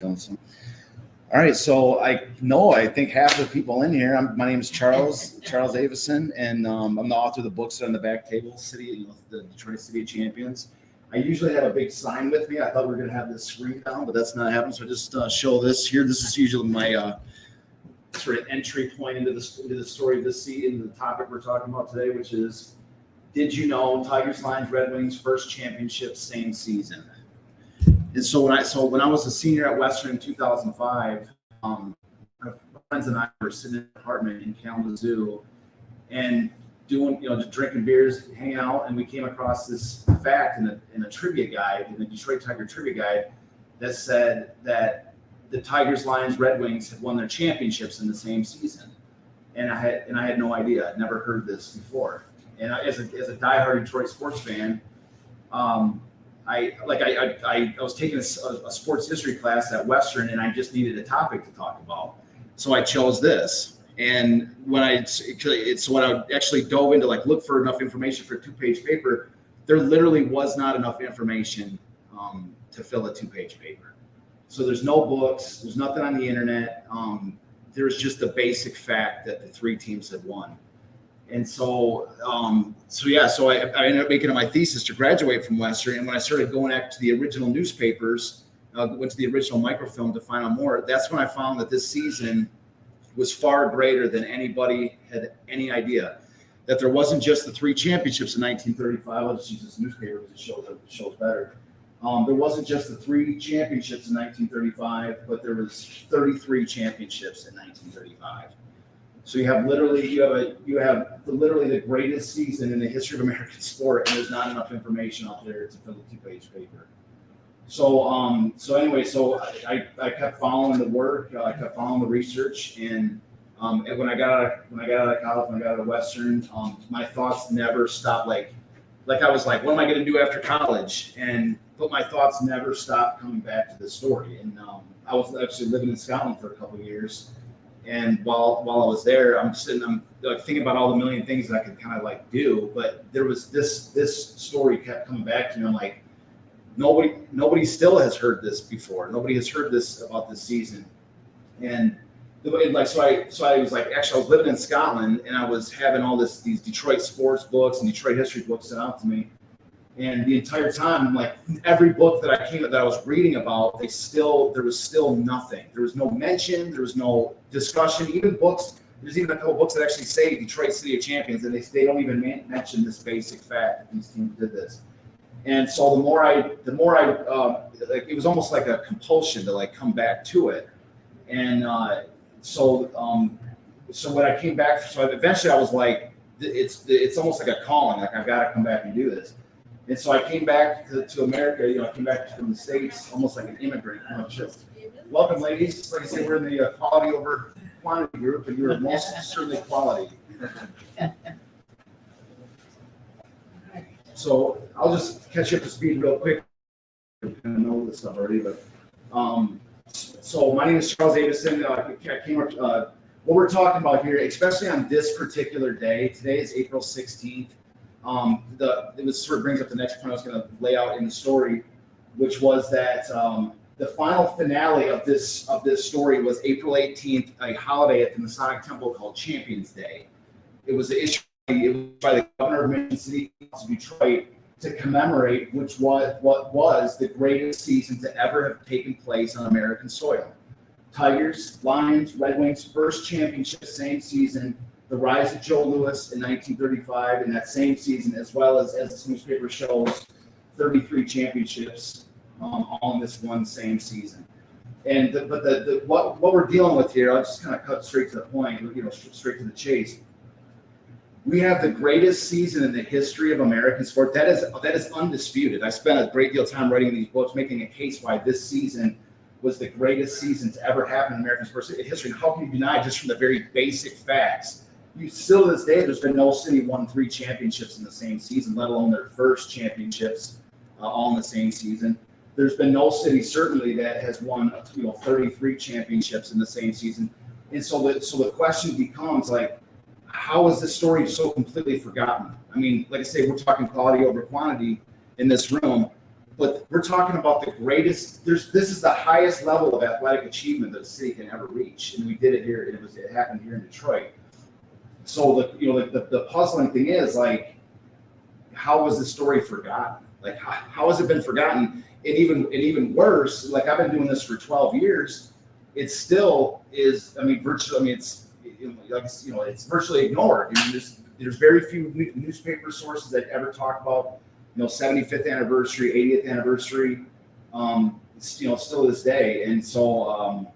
All right, so I think half the people in here. My name is Charles Avison, and I'm the author of the books that are on the back table, the Detroit City of Champions. I usually have a big sign with me. I thought we were going to have this screen down, but that's not happening. So I just show this here. This is usually my sort of entry point into the story of this season, the topic we're talking about today, which is, did you know Tigers, Lions, Red Wings first championship same season? And so when I was a senior at Western in 2005, my friends and I were sitting in an apartment in Kalamazoo and doing, just drinking beers, hanging out, and we came across this fact in a trivia guide, in the Detroit Tiger trivia guide, that said that the Tigers, Lions, Red Wings had won their championships in the same season. And I had no idea. I'd never heard this before. And as a diehard Detroit sports fan, I was taking a sports history class at Western, and I just needed a topic to talk about. So I chose this. And when I actually dove into look for enough information for a 2-page paper, there literally was not enough information to fill a 2-page paper. So there's no books, there's nothing on the internet. There's just the basic fact that the 3 teams had won. And so I ended up making it my thesis to graduate from Western. And when I started going back to the original newspapers, went to the original microfilm to find out more, that's when I found that this season was far greater than anybody had any idea. That there wasn't just the 3 championships in 1935. I'll just use this newspaper because it shows better. There wasn't just the 3 championships in 1935, but there was 33 championships in 1935. So you have literally the greatest season in the history of American sport, and there's not enough information out there to fill a 2-page paper. So I kept following the work, I kept following the research, and when I got out of college, when I got out of Western, my thoughts never stopped. Like I was like, what am I going to do after college? But my thoughts never stopped coming back to the story. And I was actually living in Scotland for a couple of years. And while I was there, I'm thinking about all the million things that I could kind of do. But there was this story kept coming back to me. I'm like, nobody still has heard this before. Nobody has heard this about this season. And so I was actually I was living in Scotland, and I was having all these Detroit sports books and Detroit history books sent out to me. And the entire time, every book that I was reading about, there was still nothing. There was no mention. There was no discussion. Even books. There's even a couple books that actually say Detroit City of Champions, and they don't even mention this basic fact that these teams did this. And so the more I it was almost like a compulsion to come back to it. And so when I came back, eventually I was like, it's almost like a calling. I've got to come back and do this. And so I came back to America. I came back from the States almost like an immigrant. Welcome, ladies. Just like I said, we're in the quality over quantity group, and you're most certainly quality. So I'll just catch you up to speed real quick. I kind of know this stuff already, but so my name is Charles Avison. What we're talking about here, especially on this particular day, today is April 16th. It sort of brings up the next point I was going to lay out in the story, which was that the final finale of this story was April 18th, a holiday at the Masonic Temple called Champions Day. It was issued by the governor of Michigan City of Detroit to commemorate what was the greatest season to ever have taken place on American soil. Tigers, Lions, Red Wings first championship same season. The rise of Joe Louis in 1935 in that same season, as well as this newspaper shows, 33 championships all in this one same season. And what we're dealing with here, I'll just kind of cut straight to the point, straight to the chase. We have the greatest season in the history of American sport. That is undisputed. I spent a great deal of time writing these books, making a case why this season was the greatest season to ever happen in American sports history. And how can you deny just from the very basic facts? Still to this day, there's been no city won 3 championships in the same season, let alone their first championships all in the same season. There's been no city certainly that has won 33 championships in the same season. And so the question becomes how is this story so completely forgotten? I mean, like I say, we're talking quality over quantity in this room. but we're talking about the greatest. This is the highest level of athletic achievement that the city can ever reach, and we did it here. It happened here in Detroit. So the puzzling thing is, like, how was the story forgotten? Like, how has it been forgotten? And even worse, like, I've been doing this for 12 years. It still is. I mean, virtually. I mean, it's virtually ignored. I mean, there's very few newspaper sources that ever talk about 75th anniversary, 80th anniversary. Still to this day. And so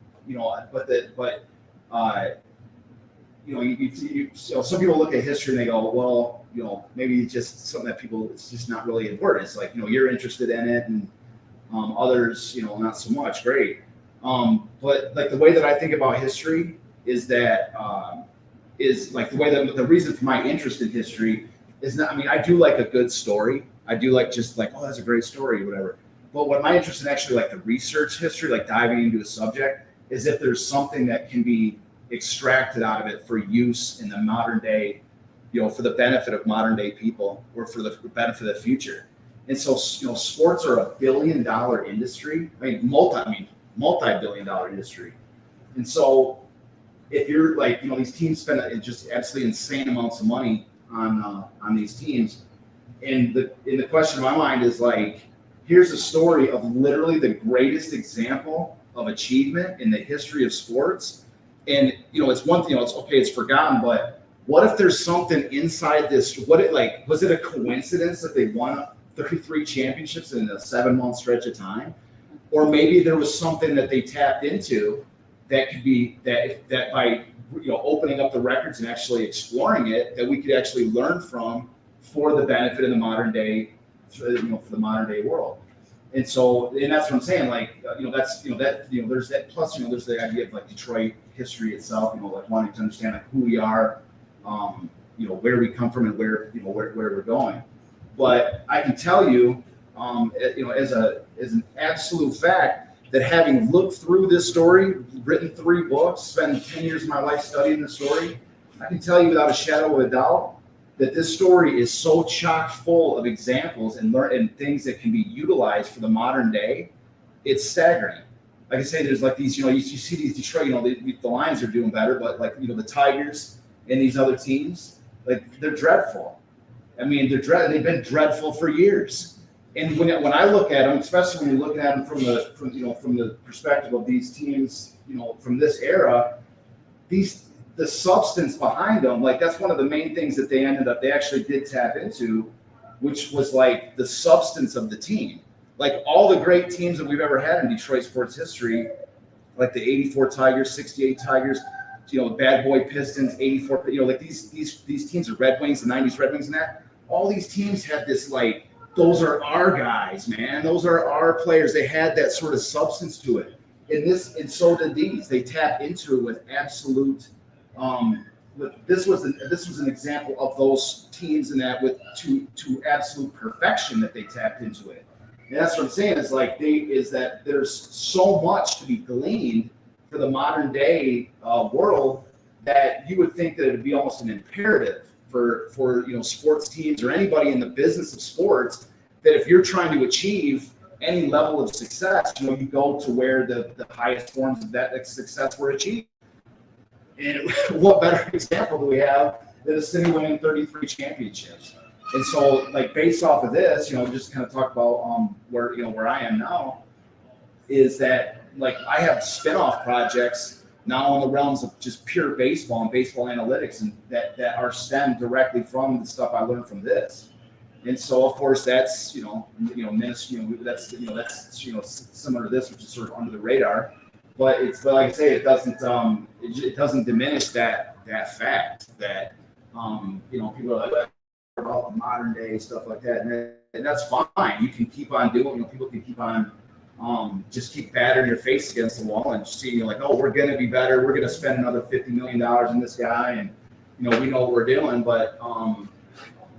some people look at history and they go, well, maybe it's just something that it's just not really important. It's like, you're interested in it, and others, not so much. Great. But like, the way that I think about history is that, is like the way that the reason for my interest in history is not, I mean, I do like a good story. I do like, just like, oh, that's a great story or whatever. But what my interest in actually, like, the research history, like diving into a subject, is if there's something that can be extracted out of it for use in the modern day, for the benefit of modern day people, or for the benefit of the future. And so, sports are $1 billion industry. I mean, multi-billion dollar industry. And so, if you're like, these teams spend just absolutely insane amounts of money on these teams, and the question in my mind is, like, here's a story of literally the greatest example of achievement in the history of sports. And it's one thing, it's okay, it's forgotten, but what if there's something inside this? Was it a coincidence that they won 33 championships in a 7-month stretch of time? Or maybe there was something that they tapped into that could be that by opening up the records and actually exploring it, that we could actually learn from for the benefit of the modern day, for the modern day world. And so, and that's what I'm saying. Like, there's that. Plus, there's the idea of, like, Detroit history itself. Like, wanting to understand, like, who we are, where we come from, and where we're going. But I can tell you, as an absolute fact, that having looked through this story, written 3 books, spent 10 years of my life studying the story, I can tell you without a shadow of a doubt that this story is so chock full of examples and things that can be utilized for the modern day. It's staggering. Like I say, there's like these, you see these Detroit, the Lions are doing better, but, like, the Tigers and these other teams, like, they're dreadful. I mean, they've been dreadful for years. And when I look at them, especially when you look at them from the perspective of these teams, from this era, the substance behind them, like, that's one of the main things that they actually did tap into, which was, like, the substance of the team. Like, all the great teams that we've ever had in Detroit sports history, like the 84 Tigers, 68 Tigers, Bad Boy Pistons, 84, like these teams, the Red Wings, the 90s Red Wings, and that, all these teams had this, like, those are our guys, man. Those are our players. They had that sort of substance to it. And so did these. They tapped into it with absolute. This was an example of those teams, and that to absolute perfection that they tapped into it. And that's what I'm saying is, like, that there's so much to be gleaned for the modern day world, that you would think that it would be almost an imperative for sports teams or anybody in the business of sports, that if you're trying to achieve any level of success, you go to where the highest forms of that success were achieved. And what better example do we have than the city winning 33 championships? And so, like, based off of this, just kind of talk about where I am now, is that, like, I have spin-off projects now in the realms of just pure baseball and baseball analytics, and that are stemmed directly from the stuff I learned from this. And so, of course, that's that's similar to this, which is sort of under the radar. But like I say, it doesn't diminish that fact that people are like, about modern day stuff like that, and that's fine. You can keep on doing. People can keep on. Just keep battering your face against the wall and seeing, like, oh, we're going to be better. We're going to spend another $50 million in this guy, and we know what we're doing, but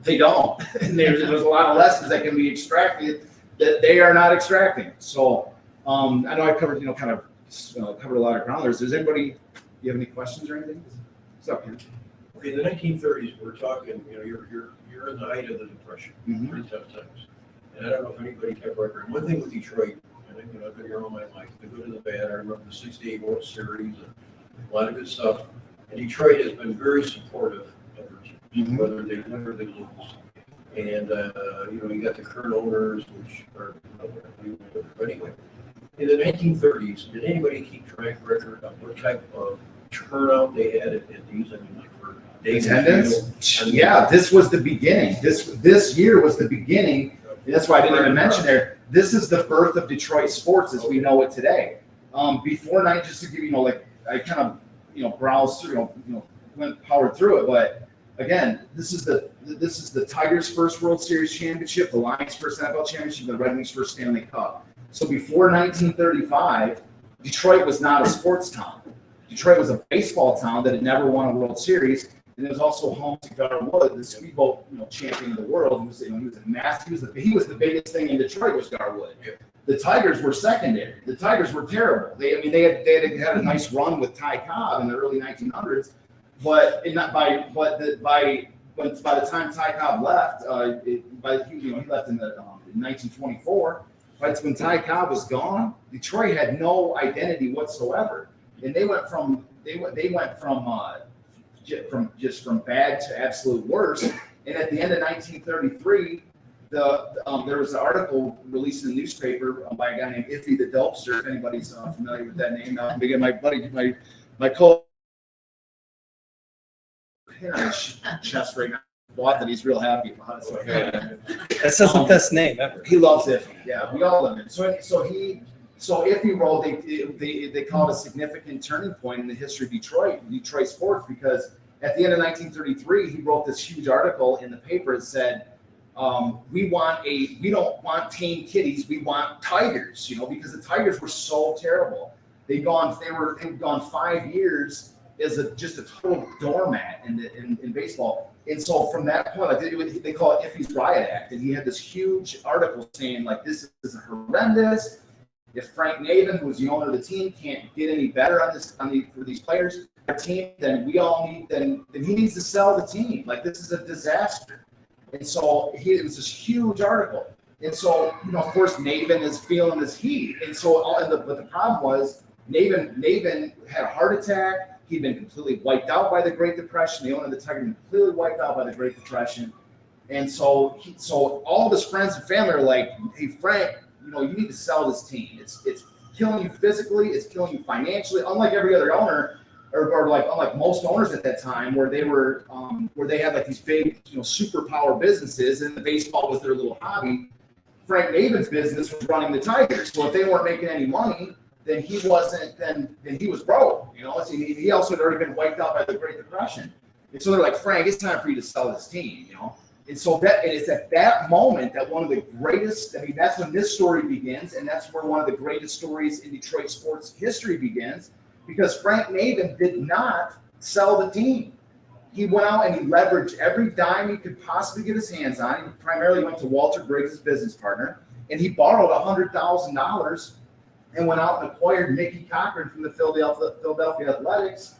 they don't. And there's a lot of lessons that can be extracted that they are not extracting. So I know I covered covered a lot of ground. Does anybody, you have any questions or anything? What's up, Ken? Okay, in the 1930s, we're talking. You're in the height of the Depression, pretty tough times. And I don't know if anybody kept record. One thing with Detroit, and I've been here all my life, the good and the bad. I remember the '68 World Series, and a lot of good stuff. And Detroit has been very supportive of their teams, whether they win or they lose. And you got the current owners, which are, but anyway. In the 1930s, did anybody keep track record of what type of turnout they had at these? I mean, like for attendance? Yeah, this was the beginning. This year was the beginning. That's why I didn't even mention there. This is the birth of Detroit sports as we know it today. Before night, just to give you, I kind of, browsed through, powered through it. But again, this is the Tigers' first World Series championship, the Lions' first NFL championship, the Red Wings' first Stanley Cup. So before 1935, Detroit was not a sports town. Detroit was a baseball town that had never won a World Series, and it was also home to Garwood, the speedboat champion of the world. He was the biggest thing in Detroit was Garwood. Yeah. The Tigers were secondary. The Tigers were terrible. They had a nice run with Ty Cobb in the early 1900s, but by the time Ty Cobb left, he left in 1924. Right, when Ty Cobb was gone, Detroit had no identity whatsoever, and they went from bad to absolute worst. And at the end of 1933, there was an article released in the newspaper by a guy named Iffy the Dopester. If anybody's familiar with that name, now again, my buddy, my co on his chest right now. Bought that he's real happy about it. So that's the best name ever. He loves Iffy. Yeah, we all love him. So Iffy rolled. They call it a significant turning point in the history of Detroit sports, because at the end of 1933, he wrote this huge article in the paper that said, we don't want tame kitties, we want tigers. Because the Tigers were so terrible. They'd gone 5 years as just a total doormat in baseball. And so from that point, they call it Iffy's Riot Act. And he had this huge article saying, this is horrendous. If Frank Navin, who was the owner of the team, can't get any better for these players, then he needs to sell the team. This is a disaster. And so it was this huge article. And so, of course, Navin is feeling this heat. And so, but the problem was Navin had a heart attack. He'd been completely wiped out by the Great Depression. The owner of the Tigers been completely wiped out by the Great Depression. And so all of his friends and family are like, hey, Frank, you need to sell this team. It's killing you physically. It's killing you financially. Unlike every other owner, unlike most owners at that time, where they had these big, superpower businesses, and the baseball was their little hobby. Frank Navin's business was running the Tigers. So if they weren't making any money, then he wasn't. Then he was broke. He also had already been wiped out by the Great Depression. And so they're like, Frank, it's time for you to sell this team. And so it's at that moment that one of the greatest. That's when this story begins, and that's where one of the greatest stories in Detroit sports history begins, because Frank Navin did not sell the team. He went out and he leveraged every dime he could possibly get his hands on. He primarily went to Walter Briggs, his business partner, and he borrowed $100,000 and went out and acquired Mickey Cochran from the Philadelphia Athletics.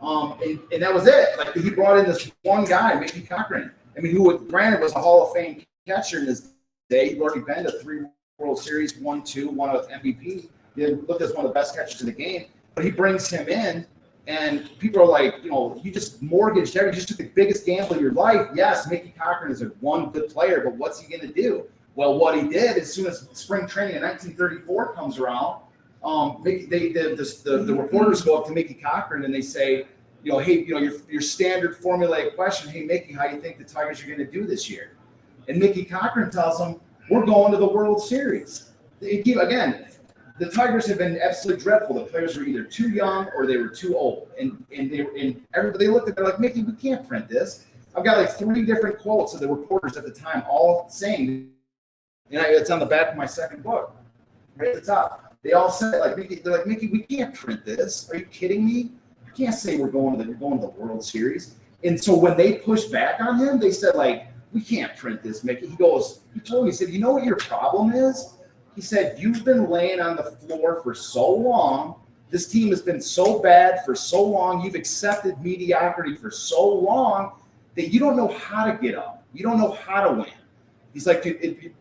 And that was it. He brought in this one guy, Mickey Cochran. Who granted was a Hall of Fame catcher in his day. He'd already been to 3 World Series, won 2, one with MVP. He looked as one of the best catchers in the game. But he brings him in, and people are like, you just mortgaged everything. You just took the biggest gamble of your life. Yes, Mickey Cochran is one good player, but what's he going to do? Well, what he did, as soon as spring training in 1934 comes around, the reporters go up to Mickey Cochran and they say, hey, your standard formulaic question, hey, Mickey, how do you think the Tigers are going to do this year? And Mickey Cochran tells them, we're going to the World Series. Again, the Tigers have been absolutely dreadful. The players were either too young or they were too old. And everybody looked at it like, Mickey, we can't print this. I've got 3 different quotes of the reporters at the time, all saying, it's on the back of my second book, right at the top. They all said, Mickey, we can't print this. Are you kidding me? You can't say we're going to the World Series. And so when they pushed back on him, they said, we can't print this, Mickey. He told me, he said, you know what your problem is? He said, you've been laying on the floor for so long. This team has been so bad for so long. You've accepted mediocrity for so long that you don't know how to get up. You don't know how to win. He's like,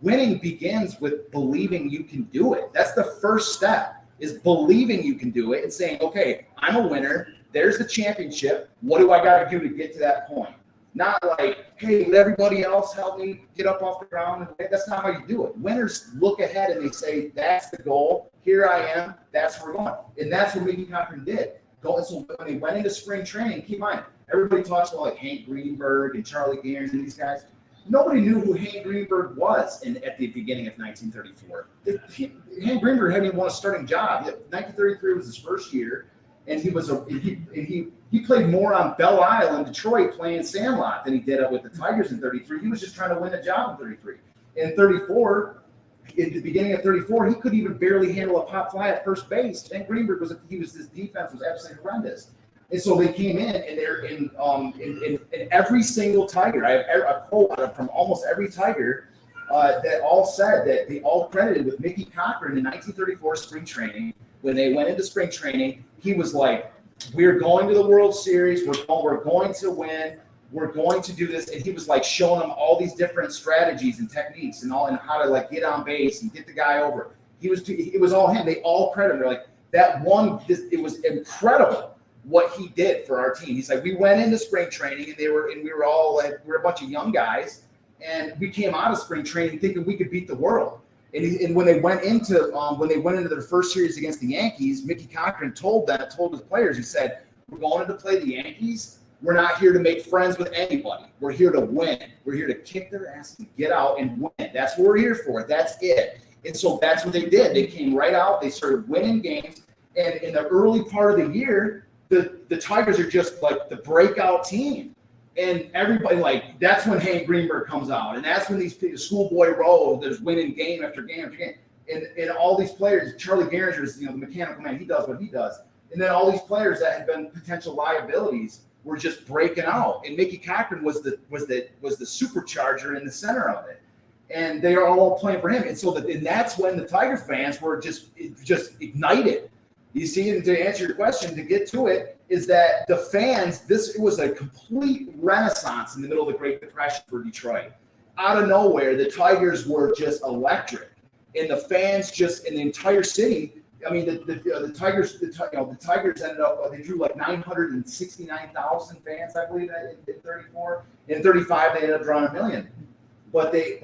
winning begins with believing you can do it. That's the first step, is believing you can do it and saying, okay, I'm a winner. There's the championship. What do I got to do to get to that point? Not like, hey, let everybody else help me get up off the ground. That's not how you do it. Winners look ahead and they say, that's the goal. Here I am. That's where we're going. And that's what Mickey Cochran did. So when they went into spring training, keep in mind, everybody talks about like Hank Greenberg and Charlie Gehrig and these guys. Nobody knew who Hank Greenberg was at the beginning of 1934. Hank Greenberg hadn't even won a starting job. 1933 was his first year, and he played more on Belle Isle in Detroit playing Sandlot than he did with the Tigers in 33. He was just trying to win a job in 33. In 34, at the beginning of 34, he couldn't even barely handle a pop fly at first base. Hank Greenberg his defense was absolutely horrendous. And so they came in, and they're in every single Tiger. I have a quote from almost every Tiger that all said that they all credited with Mickey Cochran in 1934 spring training. When they went into spring training, he was like, "We're going to the World Series. We're going to win. We're going to do this." And he was like showing them all these different strategies and techniques and how to like get on base and get the guy over. It was all him. They all credit him. They're like, that one. It was incredible what he did for our team. He's like, we went into spring training and we were all like, we're a bunch of young guys, and we came out of spring training thinking we could beat the world. And when they went into their first series against the Yankees, Mickey Cochran told his players, he said, we're going to play the Yankees. We're not here to make friends with anybody. We're here to win. We're here to kick their ass and get out and win. That's what we're here for. That's it. And so that's what they did. They came right out. They started winning games. And in the early part of the year, the Tigers are just like the breakout team. And everybody, like, that's when Hank Greenberg comes out. And that's when these schoolboy roll, there's winning game after game after game. And all these players, Charlie Gehrig is, the mechanical man, he does what he does. And then all these players that had been potential liabilities were just breaking out. And Mickey Cochran was the supercharger in the center of it. And they are all playing for him. And that's when the Tiger fans were just ignited. You see, and to answer your question, to get to it, is that the fans, it was a complete renaissance in the middle of the Great Depression for Detroit. Out of nowhere, the Tigers were just electric. And the fans in the entire city, I mean, the Tigers ended up, they drew like 969,000 fans, I believe, in 34. In 35, they ended up drawing 1 million. But the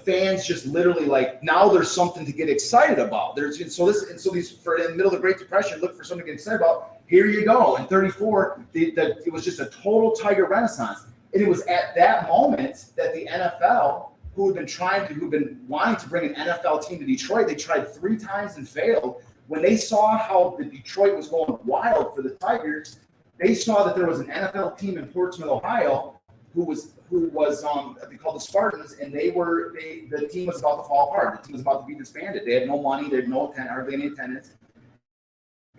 fans just literally like, now there's something to get excited about. For in the middle of the Great Depression, look for something to get excited about. Here you go. In 34, it was just a total Tiger renaissance. And it was at that moment that the NFL, who'd been wanting to bring an NFL team to Detroit, they tried 3 times and failed. When they saw how the Detroit was going wild for the Tigers, they saw that there was an NFL team in Portsmouth, Ohio, who was they called the Spartans, and the team was about to fall apart. The team was about to be disbanded. They had no money, they had hardly any attendance.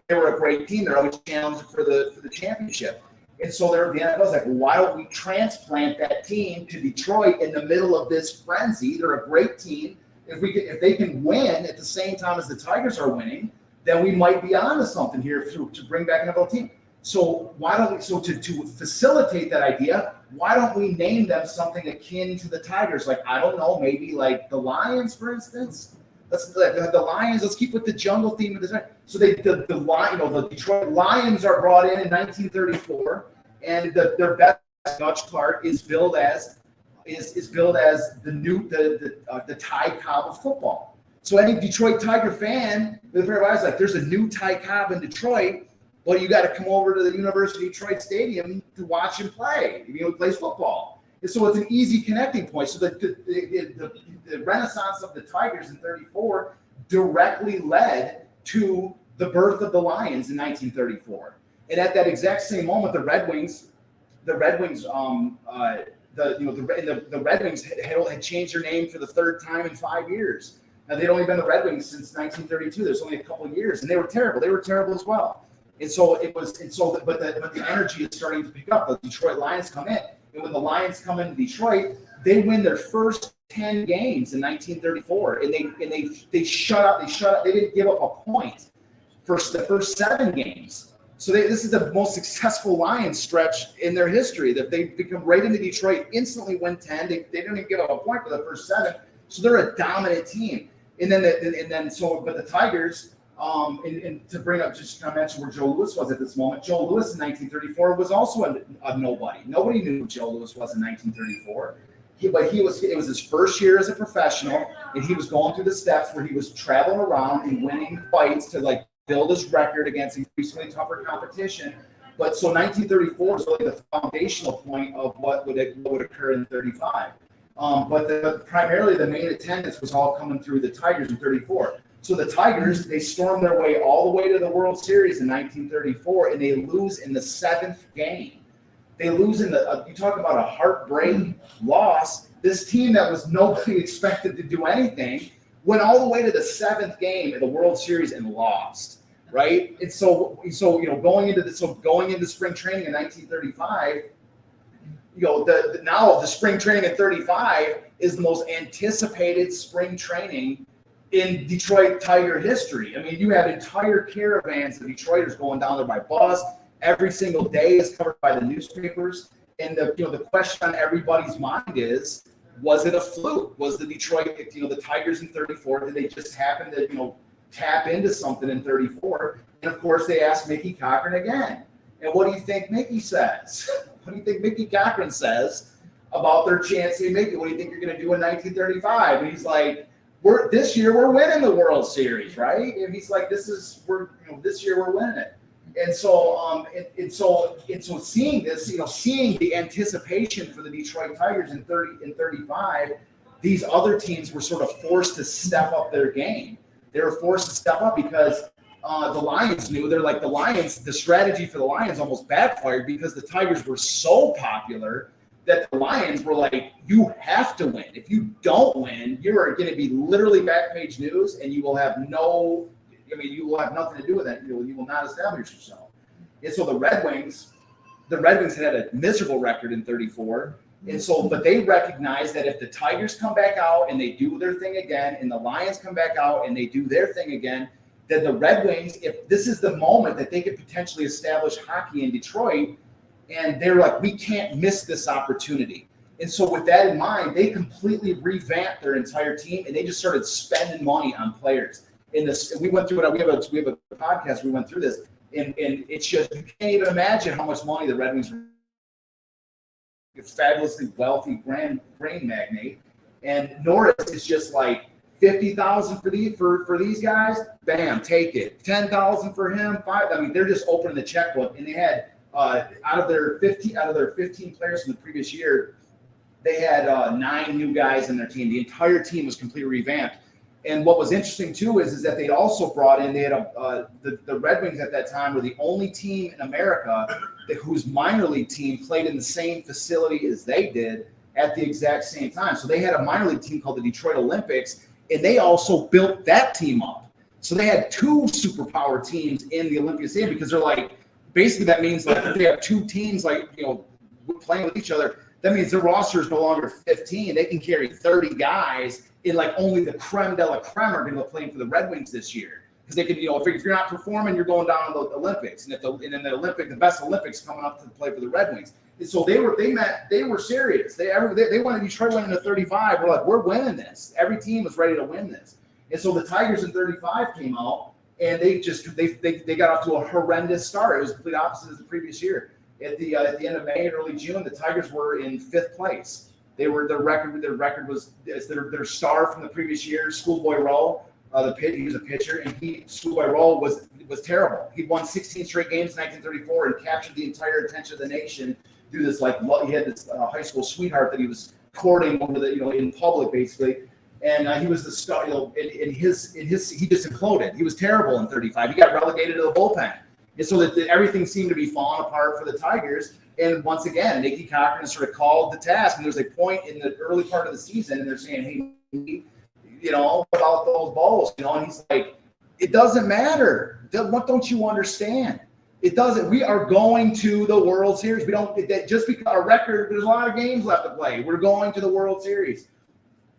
They were a great team. They're always challenged for the championship. And so the NFL was like, why don't we transplant that team to Detroit in the middle of this frenzy? They're a great team. If they can win at the same time as the Tigers are winning, then we might be onto something here to bring back an NFL team. So to facilitate that idea, why don't we name them something akin to the Tigers? Like, I don't know, maybe like the Lions, for instance. The Lions. Let's keep with the jungle theme of this. So the Detroit Lions are brought in 1934, and their best Dutch Clark is billed as the Ty Cobb of football. So any Detroit Tiger fan, everybody's like, there's a new Ty Cobb in Detroit. Well, you got to come over to the University of Detroit Stadium to watch him play. He plays football. And so it's an easy connecting point. So the renaissance of the Tigers in 34 directly led to the birth of the Lions in 1934. And at that exact same moment, the Red Wings had changed their name for the 3rd time in 5 years. Now, they'd only been the Red Wings since 1932. There's only a couple of years, and they were terrible. They were terrible as well. But the energy is starting to pick up. The Detroit Lions come in, and when the Lions come into Detroit, they win their first 10 games in 1934, and they shut up. They didn't give up a point for the first 7 games. So this is the most successful Lions stretch in their history. That they become right into Detroit, instantly win 10. They didn't even give up a point for the first 7. So they're a dominant team. But the Tigers, and to bring up, just to mention where Joe Louis was at this moment. Joe Louis in 1934 was also a nobody. Nobody knew who Joe Louis was in 1934. It was his first year as a professional, and he was going through the steps where he was traveling around and winning fights to like build his record against increasingly tougher competition. But so 1934 is really the foundational point of what would occur in 35. Primarily the main attendance was all coming through the Tigers in 34. So the Tigers, they stormed their way all the way to the World Series in 1934, and they lose in the 7th game. They lose in you talk about a heartbreak loss. This team that was nobody expected to do anything went all the way to the 7th game in the World Series and lost, right? And so going into spring training in 1935, now the spring training in 35 is the most anticipated spring training in Detroit Tiger history. I mean, you have entire caravans of Detroiters going down there by bus. Every single day is covered by the newspapers. And the question on everybody's mind is, was it a fluke? Was the Detroit, the Tigers in 34, did they just happen to, tap into something in 34? And of course, they asked Mickey Cochran again. And what do you think Mickey says? What do you think Mickey Cochran says about their chance to make it? What do you think you're going to do in 1935? And he's like, this year we're winning the World Series, right? And he's like, this year we're winning it. And so, seeing this, seeing the anticipation for the Detroit Tigers in 35, these other teams were sort of forced to step up their game. They were forced to step up because the Lions knew the strategy for the Lions almost backfired because the Tigers were so popular that the Lions were like, you have to win. If you don't win, you are going to be literally back page news, and you will have nothing to do with it. You will not establish yourself. And so the Red Wings had a miserable record in 34. And so, but they recognized that if the Tigers come back out and they do their thing again, and the Lions come back out and they do their thing again, that the Red Wings, if this is the moment that they could potentially establish hockey in Detroit, and they're like, we can't miss this opportunity. And so with that in mind, they completely revamped their entire team, and they just started spending money on players. We went through it. We have a podcast. We went through this, and it's just, you can't even imagine how much money the Red Wings were. A fabulously wealthy grain magnate, and Norris is just like $50,000 for these guys. Bam, take it. $10,000 for him. $5,000. I mean, they're just opening the checkbook, and they had out of their 15 players from the previous year, they had 9 new guys in their team. The entire team was completely revamped. And what was interesting too is that they also brought in, they had the Red Wings at that time were the only team in America whose minor league team played in the same facility as they did at the exact same time. So they had a minor league team called the Detroit Olympics, and they also built that team up. So they had 2 superpower teams in the Olympia Stadium, because they're like, basically that means like if they have 2 teams playing with each other, that means their roster is no longer 15. They can carry 30 guys, and like only the creme de la creme are going to be playing for the Red Wings this year. Because they could, if you're not performing, you're going down to the Olympics, and the best Olympics coming up to play for the Red Wings. And so they were serious. They wanted Detroit winning to 35. We're like, we're winning this. Every team was ready to win this. And so the Tigers in 35 came out, and they got off to a horrendous start. It was the complete opposite of the previous year. At the end of May and early June, the Tigers were in 5th place. Their record was their star from the previous year, Schoolboy Rowe. He was a pitcher, and Schoolboy Rowe was terrible. He won 16 straight games in 1934 and captured the entire attention of the nation through this he had this high school sweetheart that he was courting over in public basically, and he was the star. He just imploded. He was terrible in 35. He got relegated to the bullpen, and so that everything seemed to be falling apart for the Tigers. And once again, Mickey Cochran sort of called the task, and there's a point in the early part of the season, and they're saying, hey, about those balls, and he's like, it doesn't matter. What don't you understand? It doesn't. We are going to the World Series. We don't, just because our record, there's a lot of games left to play. We're going to the World Series.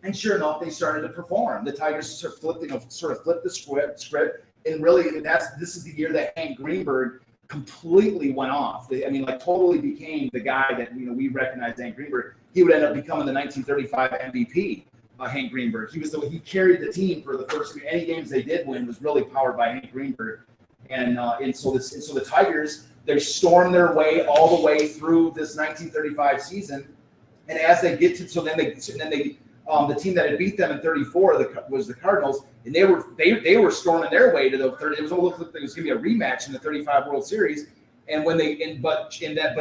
And sure enough, they started to perform. The Tigers sort of flipped the script. And really, this is the year that Hank Greenberg completely went off. I mean, like totally became the guy that we recognize, Hank Greenberg. He would end up becoming the 1935 MVP. Hank Greenberg. He carried the team for the first any games they did win was really powered by Hank Greenberg, and so the Tigers, they stormed their way all the way through this 1935 season, and as they get to the team that had beat them in 34 was the Cardinals, and they were storming their way to the 30. It was almost like it was going to be a rematch in the 35 World Series. And but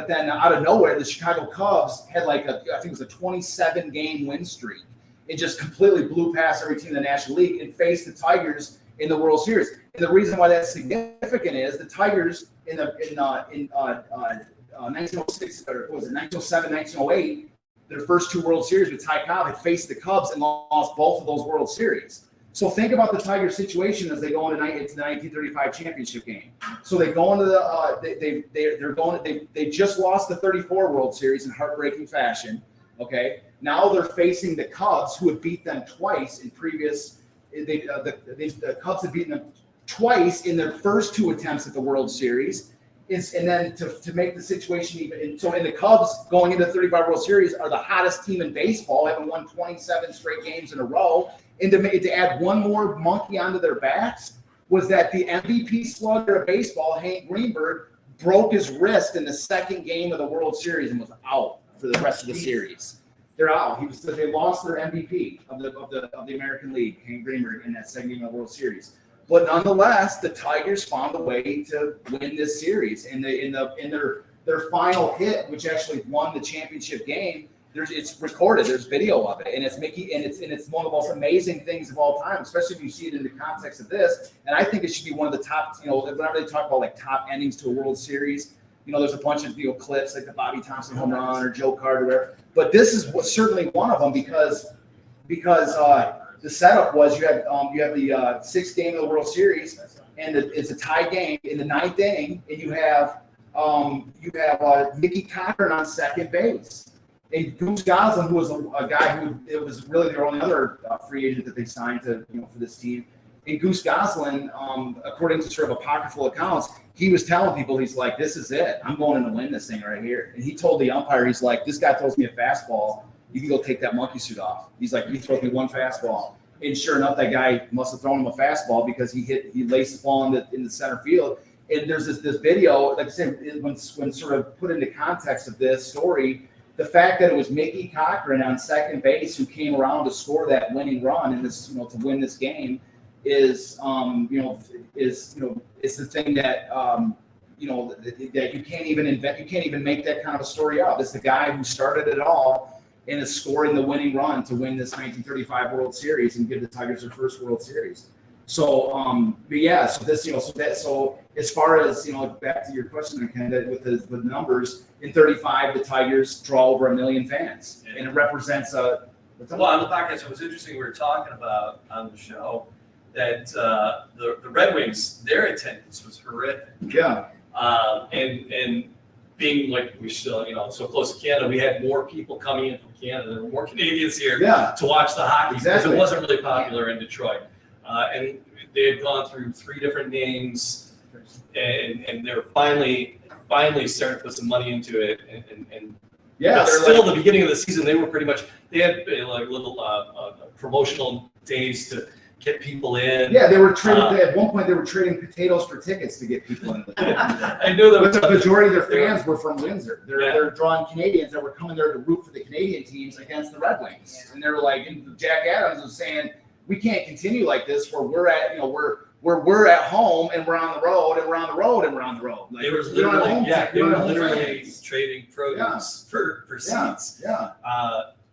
then out of nowhere, the Chicago Cubs had I think it was a 27 game win streak. It just completely blew past every team in the National League and faced the Tigers in the World Series. And the reason why that's significant is the Tigers in 1906 or what was it 1907, 1908, their first two World Series with Ty Cobb had faced the Cubs and lost both of those World Series. So think about the Tigers' situation as they go into the 1935 championship game. So they go into they just lost the 34 World Series in heartbreaking fashion. Okay, now they're facing the Cubs, who had beat them twice in previous. The Cubs had beaten them twice in their first two attempts at the World Series. And then to make the situation even, so in the Cubs going into the 35 World Series are the hottest team in baseball, having won 27 straight games in a row. And to add one more monkey onto their backs was that the MVP slugger of baseball, Hank Greenberg, broke his wrist in the second game of the World Series and was out for the rest of the series. They're out. They lost their MVP of the American League, Hank Greenberg, in that second game of the World Series. But nonetheless, the Tigers found a way to win this series. In their final hit, which actually won the championship game, it's recorded. There's video of it, and it's Mickey, and it's one of the most amazing things of all time, especially if you see it in the context of this. And I think it should be one of the top. Whenever they talk about top endings to a World Series, there's a bunch of clips like the Bobby Thompson home run or Joe Carter, whatever. But this is certainly one of them because the setup was you have the sixth game of the World Series, and it's a tie game in the ninth inning, and you have Mickey Cochran on second base. And Goose Goslin, who was a guy who it was really their only other free agent that they signed to for this team. And Goose Goslin, according to sort of apocryphal accounts, he was telling people, he's like, "This is it. I'm going in to win this thing right here." And he told the umpire, he's like, "This guy throws me a fastball. You can go take that monkey suit off." He's like, "He throws me one fastball." And sure enough, that guy must have thrown him a fastball because he laced the ball in the center field. And there's this video, like I said, when sort of put into context of this story. The fact that it was Mickey Cochran on second base who came around to score that winning run in this, to win this game, is it's the thing that that you can't even invent. You can't even make that kind of a story up. It's the guy who started it all and is scoring the winning run to win this 1935 World Series and give the Tigers their first World Series. So, but yeah, so as far as back to your question, Ken, that with the numbers in 35, the Tigers draw over 1 million fans, and it represents a. Well, on the podcast, it was interesting. We were talking about on the show that the Red Wings, their attendance was horrific. Yeah. And being like we still so close to Canada, we had more people coming in from Canada. There were more Canadians here to watch the hockey because it wasn't really popular in Detroit. And they had gone through 3 different names, and they're finally starting to put some money into it. And but still, the beginning of the season, they were pretty much they had like little promotional days to get people in. Yeah, they were trading. At one point, they were trading potatoes for tickets to get people in. I knew that. But the majority of their fans were from Windsor. They're drawing Canadians that were coming there to root for the Canadian teams against the Red Wings, and they were like, and Jack Adams was saying, "We can't continue like this. Where we're at, we're at home and we're on the road and we're on the road and we're on the road." Like, they were literally trading produce for seats. Yeah.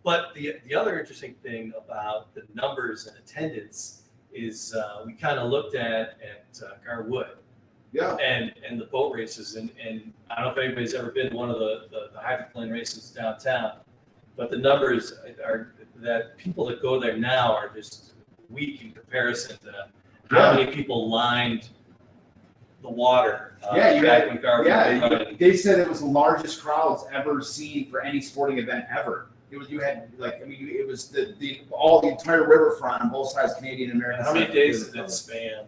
But the other interesting thing about the numbers and attendance is we kind of looked at Garwood. Yeah. And the boat races and I don't know if anybody's ever been to one of the hydroplane races downtown, but the numbers are that people that go there now are just weak in comparison to how many people lined the water. They said it was the largest crowds ever seen for any sporting event ever. It was it was the entire riverfront on both sides, Canadian and American. How many days did it span?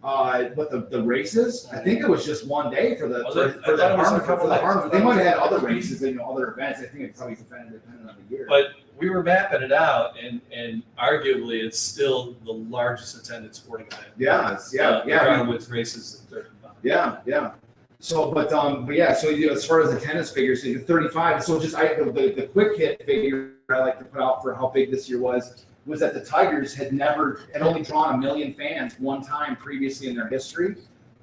But the races, I think it was just one day for the Was for, it? for I the thought it was a Harmon. couple For the days. Harmon. They might have had other races, other events. I think it probably depended on the year. But we were mapping it out, and arguably, it's still the largest attended sporting event. yeah, With races in 35. yeah. So, but yeah. So as far as the tennis figures, so 35. So just the quick hit figure I like to put out for how big this year was that the Tigers had only drawn 1 million fans one time previously in their history,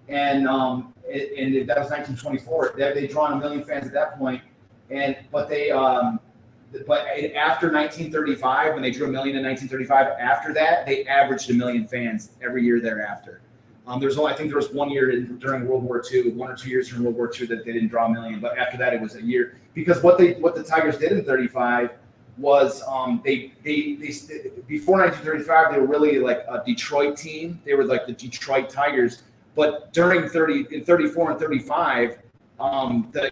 and that was 1924. They'd drawn 1 million fans at that point, but after 1935, when they drew 1 million in 1935, after that they averaged 1 million fans every year thereafter. I think there was 1 year during World War II, 1 or 2 years during World War II that they didn't draw 1 million, but after that it was a year. Because what the Tigers did in 35 was they before 1935 they were really like a Detroit team. They were like the Detroit Tigers. But in 34 and 35,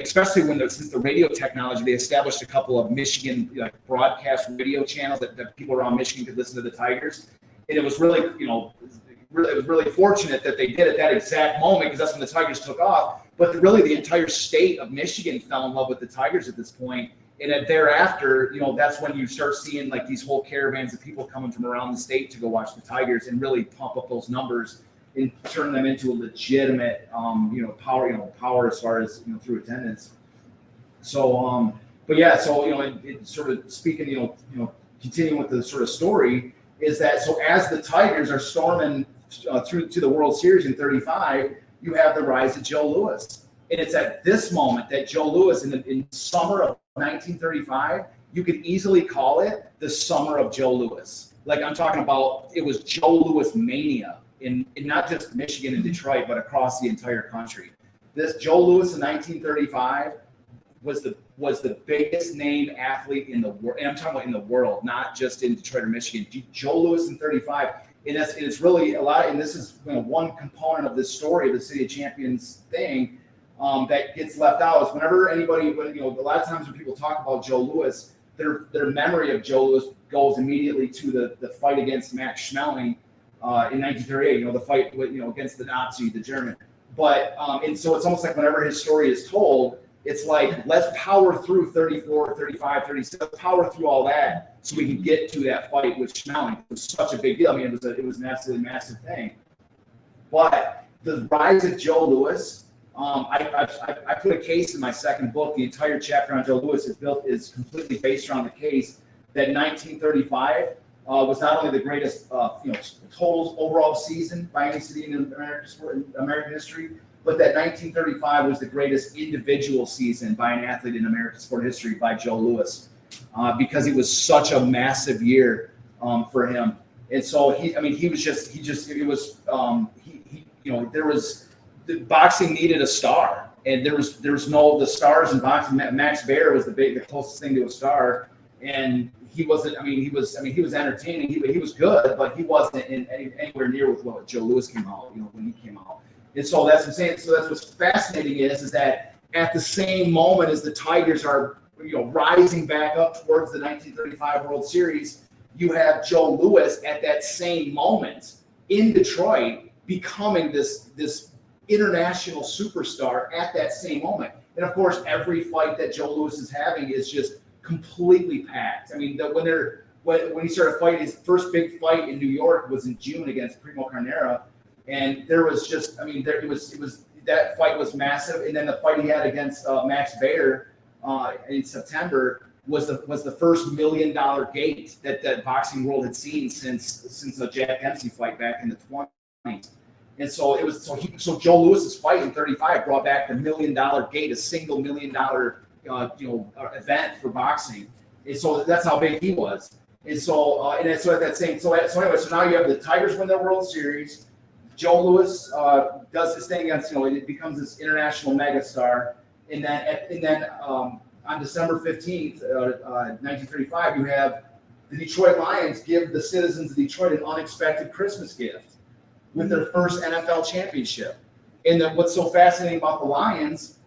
especially since the radio technology, they established a couple of Michigan broadcast radio channels that people around Michigan could listen to the Tigers, and it was really it was really fortunate that they did at that exact moment because that's when the Tigers took off. But really, the entire state of Michigan fell in love with the Tigers at this point. And thereafter, that's when you start seeing like these whole caravans of people coming from around the state to go watch the Tigers and really pump up those numbers and turn them into a legitimate, power as far as through attendance. So, but yeah, so it sort of speaking, continuing with the sort of story is that so as the Tigers are storming through to the World Series in 35, you have the rise of Joe Louis. And it's at this moment that Joe Louis, in summer of 1935, you could easily call it the summer of Joe Louis. Like I'm talking about, it was Joe Louis mania in not just Michigan and Detroit, but across the entire country. This Joe Louis in 1935 was the biggest name athlete in the world, and I'm talking about in the world, not just in Detroit or Michigan. Joe Louis in 35. And it's really a lot, and this is one component of this story of the City of Champions thing that gets left out is whenever anybody, a lot of times when people talk about Joe Louis, their memory of Joe Louis goes immediately to the fight against Max Schmeling in 1938. The fight against the Nazi, the German. But and so it's almost like whenever his story is told, it's like let's power through 34, 35, 36, power through all that so we can get to that fight with Schmeling. It was such a big deal. I mean, it was an absolutely massive thing. But the rise of Joe Louis. I put a case in my second book. The entire chapter on Joe Louis is completely based around the case that 1935 was not only the greatest total overall season by any city in American history, but that 1935 was the greatest individual season by an athlete in American sport history by Joe Louis, because it was such a massive year for him. And so boxing needed a star, and there was the stars in boxing. Max Baer was the closest thing to a star, and he wasn't. He was entertaining. He was good, but he wasn't anywhere near with what Joe Louis came out. When he came out, and so that's what I'm saying. So that's what's fascinating is that at the same moment as the Tigers are rising back up towards the 1935 World Series, you have Joe Louis at that same moment in Detroit becoming this international superstar at that same moment. And of course, every fight that Joe Louis is having is just completely packed. When he started fighting, his first big fight in New York was in June against Primo Carnera, and there was just, it was that fight was massive. And then the fight he had against Max Baer in September was the first $1 million gate that the boxing world had seen since the Jack Dempsey fight back in the 20s. And so Joe Louis's fight in 35 brought back the $1 million gate, a single $1 million event for boxing. And so that's how big he was. And so at that same so now you have the Tigers win their World Series. Joe Louis does his thing against it becomes this international megastar. And then on December 15th, 1935, you have the Detroit Lions give the citizens of Detroit an unexpected Christmas gift with their first NFL championship. And then what's so fascinating about the Lions,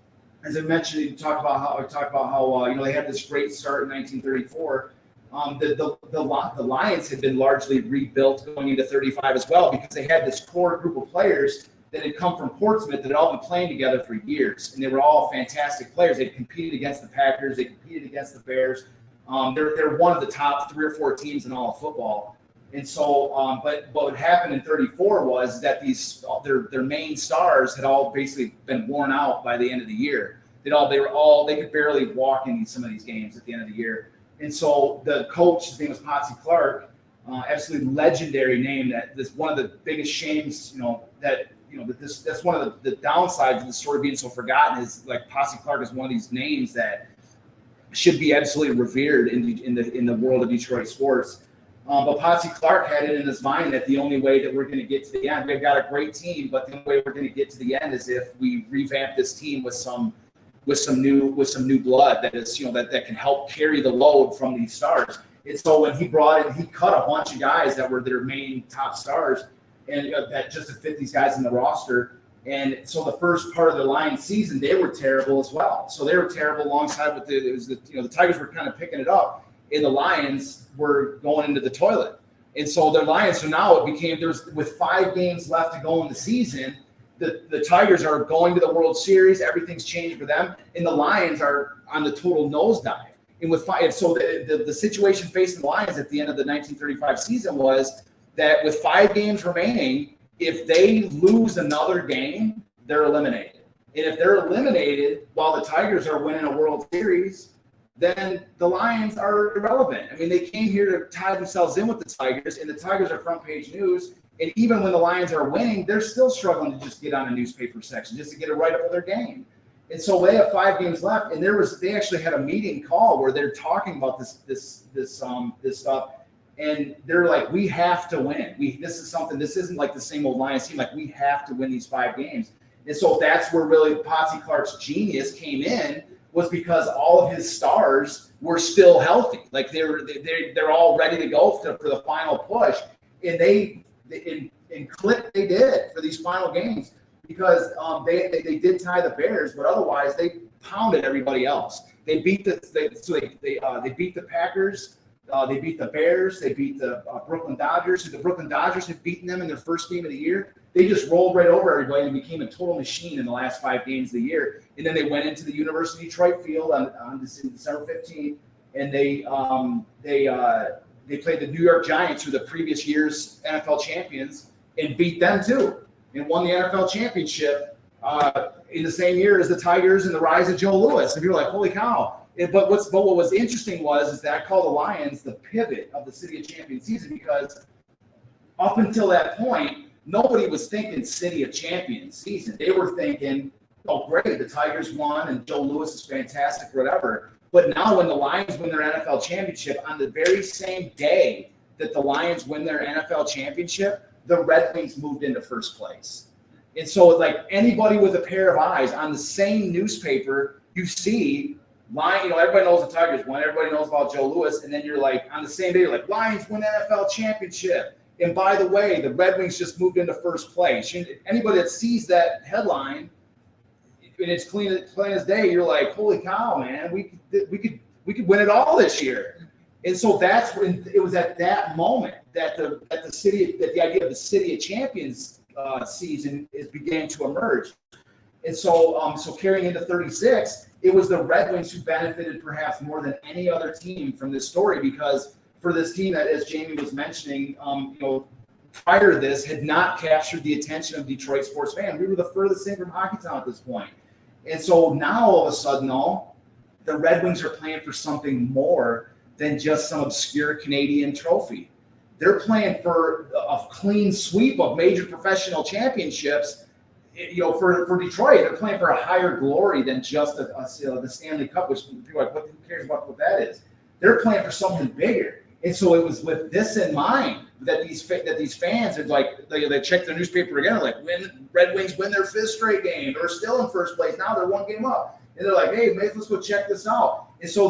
as I mentioned, we talked about how they had this great start in 1934. the Lions had been largely rebuilt going into 35 as well, because they had this core group of players that had come from Portsmouth that had all been playing together for years, and they were all fantastic players. They competed against the Packers, they competed against the Bears. They're one of the top 3 or 4 teams in all of football. And so, but what happened in 34 was that their main stars had all basically been worn out by the end of the year. They could barely walk in some of these games at the end of the year. And so the coach, his name was Potsy Clark, absolutely legendary name. That this one of the biggest shames, that's one of the downsides of the story being so forgotten, is like Potsy Clark is one of these names that should be absolutely revered in the world of Detroit sports. But Potsy Clark had it in his mind that the only way that we're going to get to the end, we've got a great team, but the only way we're going to get to the end is if we revamp this team with some new blood that is, that can help carry the load from these stars. And so when he brought in, he cut a bunch of guys that were their main top stars, and that just to fit these guys in the roster. And so the first part of the Lions season, they were terrible as well. So they were terrible alongside with the Tigers were kind of picking it up, and the Lions were going into the toilet. And so their Lions, so now it became, with 5 games left to go in the season, the Tigers are going to the World Series. Everything's changed for them, and the Lions are on the total nosedive. And with 5, so the situation facing the Lions at the end of the 1935 season was that with 5 games remaining, if they lose another game, they're eliminated. And if they're eliminated while the Tigers are winning a World Series, then the Lions are irrelevant. I mean, they came here to tie themselves in with the Tigers, and the Tigers are front page news. And even when the Lions are winning, they're still struggling to just get on a newspaper section, just to get a write-up of their game. And so they have 5 games left, and they actually had a meeting call where they're talking about this stuff, and they're like, we have to win. This isn't like the same old Lions team. Like, we have to win these 5 games. And so that's where really Potsy Clark's genius came in, was because all of his stars were still healthy. Like they're all ready to go for the final push, and they did for these final games, because they did tie the Bears, but otherwise they pounded everybody else. They beat the Packers, they beat the Bears, they beat the Brooklyn Dodgers. The Brooklyn Dodgers had beaten them in their first game of the year. They just rolled right over everybody and became a total machine in the last 5 games of the year. And then they went into the University of Detroit field on December 15th, and they played the New York Giants, who were the previous year's NFL champions, and beat them too, and won the NFL championship in the same year as the Tigers and the rise of Joe Louis. And you're like, holy cow. But what was interesting is that I call the Lions the pivot of the City of Champions season, because up until that point, nobody was thinking City of Champions season. They were thinking, oh, great, the Tigers won and Joe Louis is fantastic, whatever. But now when the Lions win their NFL championship, on the very same day that the Lions win their NFL championship, the Red Wings moved into first place. And so, like, anybody with a pair of eyes on the same newspaper, you see, everybody knows the Tigers won, everybody knows about Joe Louis, and then you're like, on the same day, you're like, Lions win NFL championship. And by the way, the Red Wings just moved into first place. Anybody that sees that headline, and it's clean as day, you're like, holy cow, man, we could win it all this year. And so that's when it was at that moment that the idea of the City of Champions season began to emerge. And so carrying into 36, it was the Red Wings who benefited perhaps more than any other team from this story, because for this team that, as Jamie was mentioning, prior to this, had not captured the attention of Detroit sports fans. We were the furthest thing from Hockeytown at this point. And so now all of a sudden, the Red Wings are playing for something more than just some obscure Canadian trophy. They're playing for a clean sweep of major professional championships. For Detroit, they're playing for a higher glory than just the Stanley Cup, which people are like, who cares about what that is? They're playing for something bigger. And so it was with this in mind that these fans are like, they check their newspaper again, like, Red Wings win their 5th straight game. They're still in first place. Now they're 1 game up. And they're like, hey, let's go check this out. And so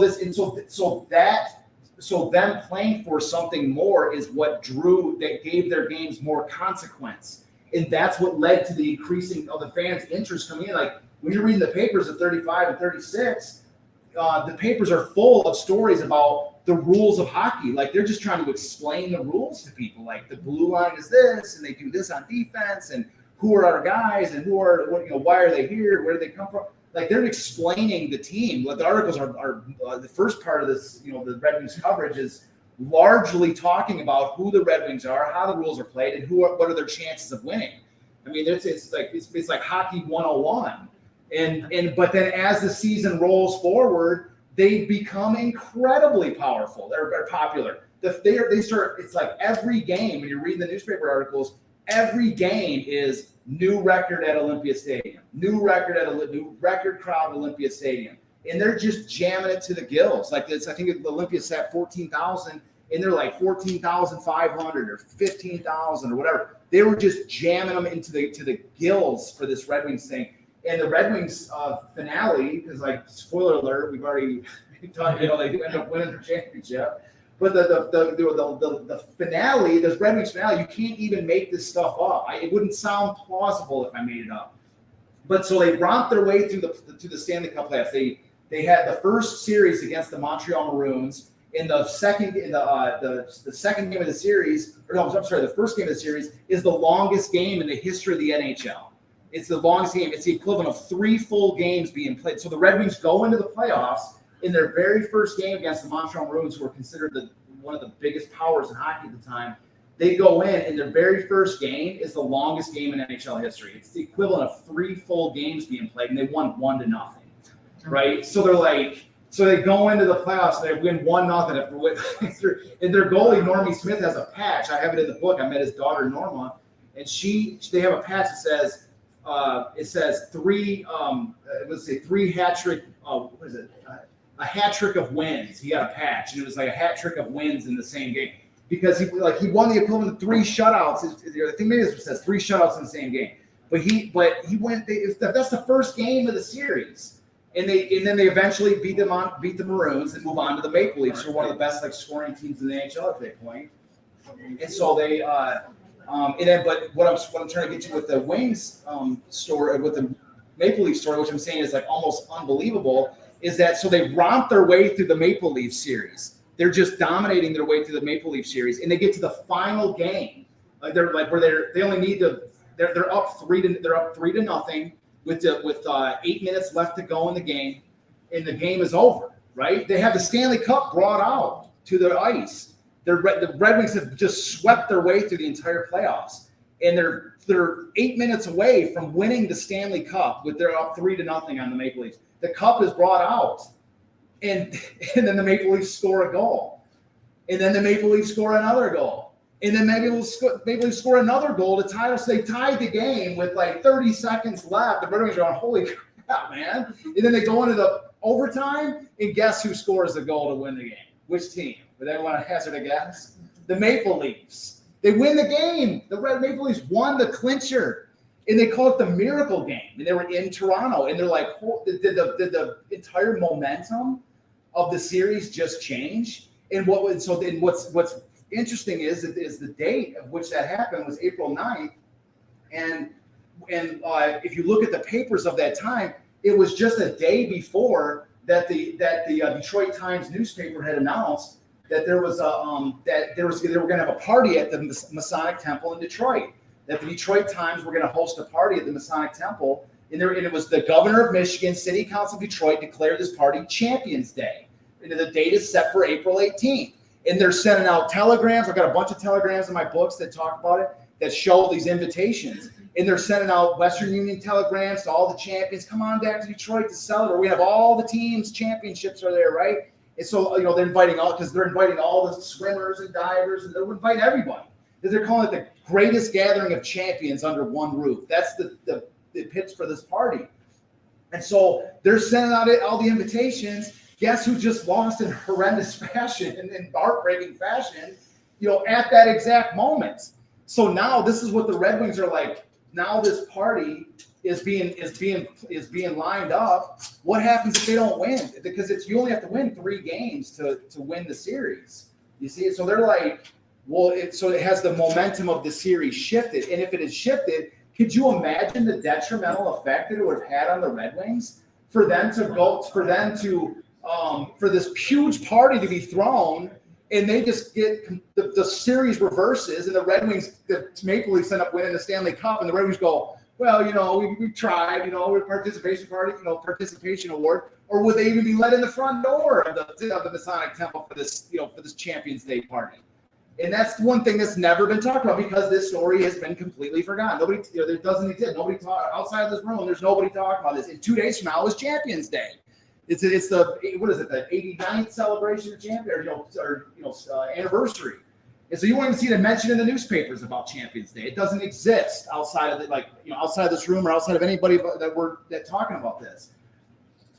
them playing for something more is what gave their games more consequence. And that's what led to the increasing of the fans' interest coming in. Like, when you're reading the papers at 35 and 36, the papers are full of stories about the rules of hockey. Like they're just trying to explain the rules to people. Like the blue line is this, and they do this on defense, and who are our guys, and why are they here? Where do they come from? Like they're explaining the team. What the articles are the first part of this, the Red Wings coverage is largely talking about who the Red Wings are, how the rules are played, and what are their chances of winning. I mean, it's like hockey 101. But then as the season rolls forward, they become incredibly powerful. They're popular. They start. It's like every game when you're reading the newspaper articles, every game is new record at Olympia Stadium, new record crowd at Olympia Stadium, and they're just jamming it to the gills. Like this, I think Olympia's at 14,000, and they're like 14,500 or 15,000 or whatever. They were just jamming them into the gills for this Red Wings thing. And the Red Wings finale, because like spoiler alert, we've already talked. They do end up winning the championship. But the finale, this Red Wings finale, you can't even make this stuff up. It wouldn't sound plausible if I made it up. But so they romped their way through to the Stanley Cup playoffs. They had the first series against the Montreal Maroons. In the second game of the series, the first game of the series is the longest game in the history of the NHL. It's the longest game. It's the equivalent of 3 full games being played. So the Red Wings go into the playoffs in their very first game against the Montreal Maroons, who were considered one of the biggest powers in hockey at the time. They go in, and their very first game is the longest game in NHL history. It's the equivalent of 3 full games being played, and they won 1-0, right? So they go into the playoffs, and they win 1-0. And their goalie, Normie Smith, has a patch. I have it in the book. I met his daughter, Norma, and they have a patch that says, three hat trick. What is it? A hat trick of wins. He got a patch, and it was like a hat trick of wins in the same game because he won the equivalent of 3 shutouts. I think maybe it says 3 shutouts in the same game. But he went. That's the first game of the series, and then they eventually beat the Maroons and move on to the Maple Leafs, who are one of the best scoring teams in the NHL at that point. And so they. But what I'm trying to get to with the Wings story, with the Maple Leaf story, which I'm saying is like almost unbelievable, is that so they romp their way through the Maple Leaf series. They're just dominating their way through the Maple Leaf series, and they get to the final game. They're up 3-0 with 8 minutes left to go in the game, and the game is over. Right? They have the Stanley Cup brought out to the ice. The Red Wings have just swept their way through the entire playoffs, and they're 8 minutes away from winning the Stanley Cup. They're up 3-0 on the Maple Leafs. The cup is brought out, and then the Maple Leafs score a goal, and then the Maple Leafs score another goal, and then Maple Leafs score another goal to tie us. They tied the game with like 30 seconds left. The Red Wings are going, holy crap, man! And then they go into the overtime, and guess who scores the goal to win the game? Which team? Would anyone want to hazard a guess? The Maple Leafs. They win the game. The Red Maple Leafs won the clincher, and they call it the miracle game. And they were in Toronto, and they're like, did the entire momentum of the series just change? And what's interesting is the date of which that happened was April 9th, and if you look at the papers of that time, it was just a day before that the Detroit Times newspaper had announced that they were going to have a party at the Masonic Temple in Detroit. That the Detroit Times were going to host a party at the Masonic Temple, and it was the governor of Michigan, City Council of Detroit declared this party Champions Day, and the date is set for April 18th. And they're sending out telegrams. I've got a bunch of telegrams in my books that talk about it, that show these invitations. And they're sending out Western Union telegrams to all the champions. Come on back to Detroit to celebrate. We have all the teams' championships are there, right? And so, they're inviting all the swimmers and divers, and they're inviting everybody. They're calling it the greatest gathering of champions under one roof. That's the pitch for this party. And so they're sending out all the invitations. Guess who just lost in horrendous fashion and in heartbreaking fashion, at that exact moment. So now this is what the Red Wings are like. Now this party is being lined up. What happens if they don't win? Because you only have to win 3 games to win the series. You see, so they're like, so it has the momentum of the series shifted, and if it had shifted, could you imagine the detrimental effect that it would have had on the Red Wings for them to for this huge party to be thrown, and they just get the series reverses, and the Red Wings, the Maple Leafs end up winning the Stanley Cup, and the Red Wings go, well, we tried, with participation party, participation award, or would they even be let in the front door of the Masonic Temple for this, for this Champions Day party? And that's one thing that's never been talked about because this story has been completely forgotten. Nobody, it doesn't exist. Nobody talk outside of this room. There's nobody talking about this. And 2 days from now is Champions Day. It's the what is it? The 89th celebration of champion, anniversary. And so you won't even see it mentioned in the newspapers about Champions Day. It doesn't exist outside of outside of this room or outside of anybody that talking about this.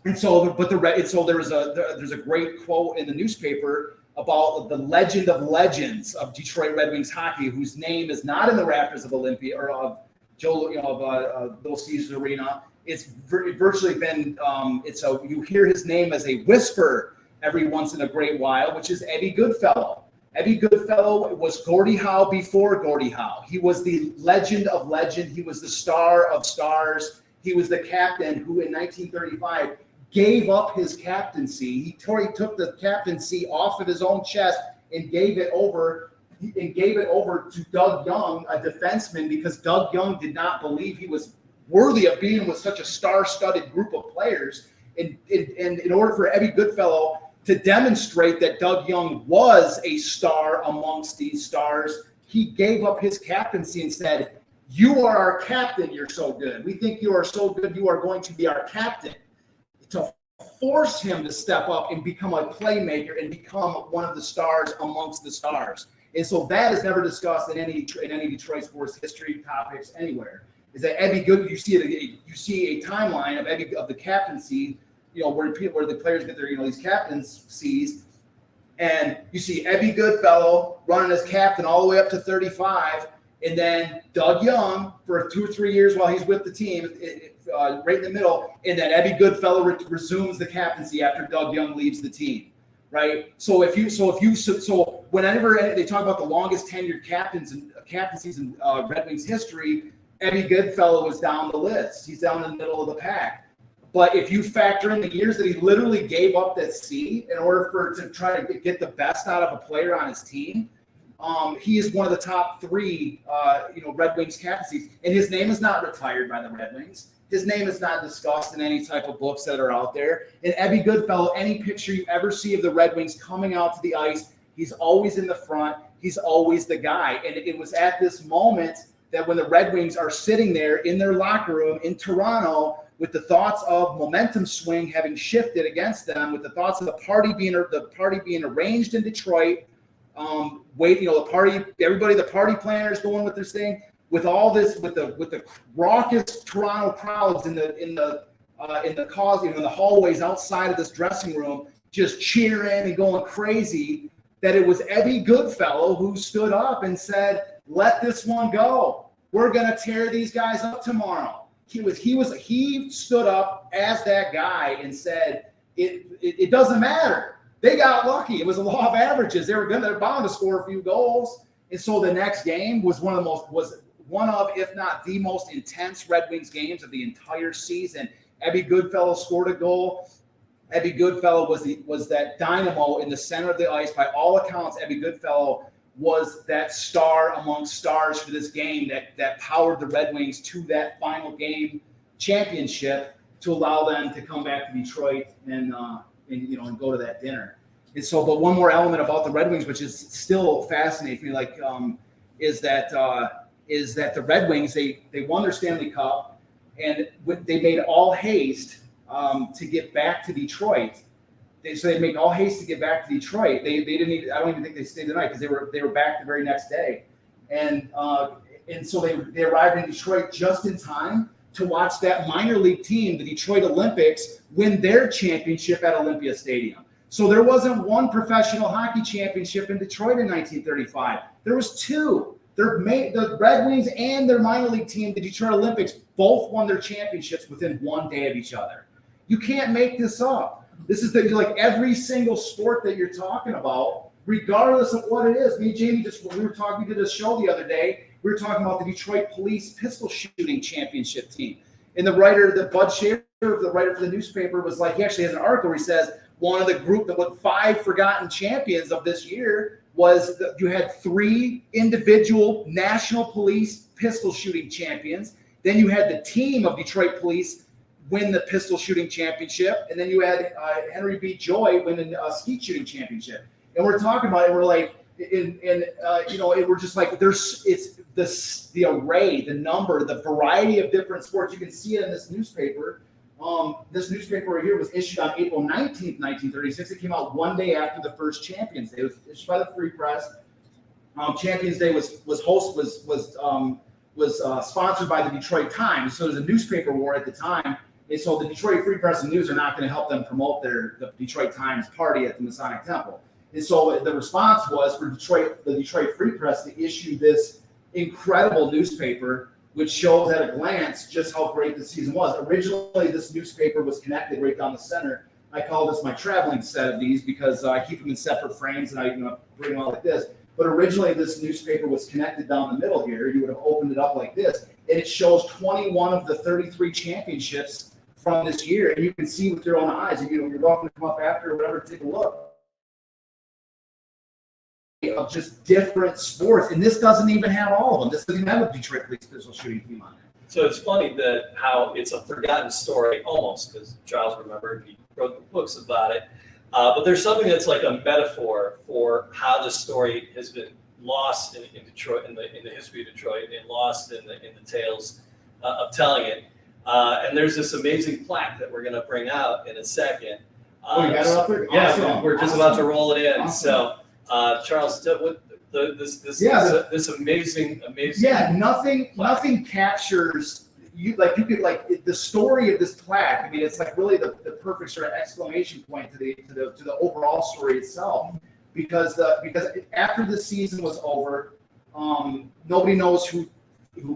And so, there's a great quote in the newspaper about the legend of legends of Detroit Red Wings hockey, whose name is not in the rafters of Olympia or of Little Caesars Arena. It's virtually been you hear his name as a whisper every once in a great while, which is Eddie Goodfellow. Eddie Goodfellow was Gordie Howe before Gordie Howe. He was the legend of legend. He was the star of stars. He was the captain who in 1935 gave up his captaincy. He took the captaincy off of his own chest and gave it over to Doug Young, a defenseman, because Doug Young did not believe he was worthy of being with such a star-studded group of players. And in order for Eddie Goodfellow to demonstrate that Doug Young was a star amongst these stars, he gave up his captaincy and said, "You are our captain. You're so good. We think you are so good. You are going to be our captain." To force him to step up and become a playmaker and become one of the stars amongst the stars. And so that is never discussed in any Detroit sports history topics anywhere. Is that Eddie Good? You see a timeline of the captaincy, where the players get their these captaincies, and you see Eddie Goodfellow running as captain all the way up to 35, and then Doug Young for 2 or 3 years while he's with the team, right in the middle, and then Eddie Goodfellow resumes the captaincy after Doug Young leaves the team, right? So whenever they talk about the longest tenured captaincies in Red Wings history, Eddie Goodfellow was down the list. He's down in the middle of the pack. But if you factor in the years that he literally gave up that seat in order to try to get the best out of a player on his team, he is one of the top 3, Red Wings captaincies. And his name is not retired by the Red Wings. His name is not discussed in any type of books that are out there. And Eddie Goodfellow, any picture you ever see of the Red Wings coming out to the ice, he's always in the front. He's always the guy. And it was at this moment that when the Red Wings are sitting there in their locker room in Toronto with the thoughts of momentum swing having shifted against them, with the thoughts of the party being arranged in Detroit, the party planners going with this thing, with all this, with the raucous Toronto crowds in the hallways outside of this dressing room, just cheering and going crazy, that it was Eddie Goodfellow who stood up and said, "Let this one go. We're gonna tear these guys up tomorrow." He stood up as that guy and said, "It doesn't matter. They got lucky. It was a law of averages. They're bound to score a few goals." And so the next game was one of, if not the most intense Red Wings games of the entire season. Eddie Goodfellow scored a goal. Eddie Goodfellow was that dynamo in the center of the ice. By all accounts, Eddie Goodfellow was that star among stars for this game that powered the Red Wings to that final game championship to allow them to come back to Detroit and go to that dinner. And so, but one more element about the Red Wings, which is still fascinates me, is that the Red Wings, they won their Stanley Cup, and they made all haste to get back to Detroit. They made all haste to get back to Detroit. They didn't. I don't even think they stayed the night because they were back the very next day, and so they arrived in Detroit just in time to watch that minor league team, the Detroit Olympics, win their championship at Olympia Stadium. So there wasn't one professional hockey championship in Detroit in 1935. There was 2. The Red Wings and their minor league team, the Detroit Olympics, both won their championships within 1 day of each other. You can't make this up. This is like every single sport that you're talking about, regardless of what it is. Me and Jamie we did a show the other day. We were talking about the Detroit Police pistol shooting championship team. And the writer, the Bud Shaver, the writer for the newspaper, was like, he actually has an article where he says one of the group that were 5 forgotten champions of this year was that you had 3 individual national police pistol shooting champions. Then you had the team of Detroit police win the pistol shooting championship. And then you had Henry B. Joy win the skeet shooting championship. And we're talking about it. We're like, we're just like, it's the array, the number, the variety of different sports. You can see it in this newspaper. This newspaper right here was issued on April 19th, 1936. It came out one day after the first Champions Day. It was issued by the Free Press. Champions Day was sponsored by the Detroit Times. So there's a newspaper war at the time. And so the Detroit Free Press and News are not going to help them promote the Detroit Times party at the Masonic Temple. And so the response was for the Detroit Free Press to issue this incredible newspaper, which shows at a glance just how great the season was. Originally, this newspaper was connected right down the center. I call this my traveling set of these because I keep them in separate frames and I bring them out like this. But originally, this newspaper was connected down the middle here. You would have opened it up like this. And it shows 21 of the 33 championships from this year. And you can see with your own eyes. You're welcome to come up after or whatever, take a look. Of just different sports, and this doesn't even have all of them. This doesn't even have a Detroit Police pistol shooting team on it. So it's funny that how it's a forgotten story almost, because Charles remembered, he wrote the books about it. But there's something that's like a metaphor for how this story has been lost in Detroit, in the history of Detroit, and lost in the tales of telling it. And there's this amazing plaque that we're going to bring out in a second. You got it up there? Yeah, Awesome. we're just about to roll it in. Awesome. So. Charles, this amazing. Yeah, nothing captures you the story of this plaque. I mean, it's like really the perfect sort of exclamation point to the overall story itself. Because after the season was over, nobody knows who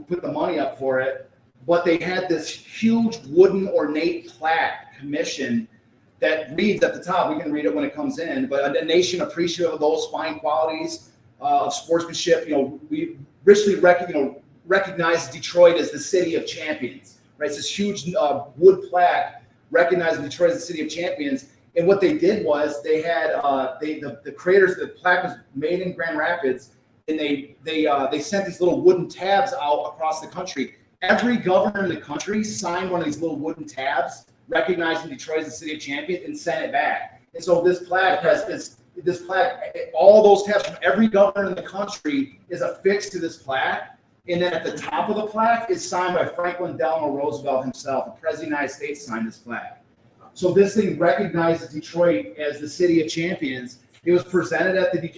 put the money up for it, but they had this huge wooden ornate plaque commissioned that reads at the top. We can read it when it comes in, but a nation appreciative of those fine qualities of sportsmanship. We richly recognize Detroit as the city of champions. Right, it's this huge wood plaque recognizing Detroit as the city of champions. And what they did was they had the creators. The plaque was made in Grand Rapids, and they sent these little wooden tabs out across the country. Every governor in the country signed one of these little wooden tabs recognizing Detroit as the city of champions and sent it back. And so this plaque all those tabs from every governor in the country is affixed to this plaque. And then at the top of the plaque is signed by Franklin Delano Roosevelt himself. The President of the United States signed this plaque. So this thing recognizes Detroit as the city of champions. It was presented at the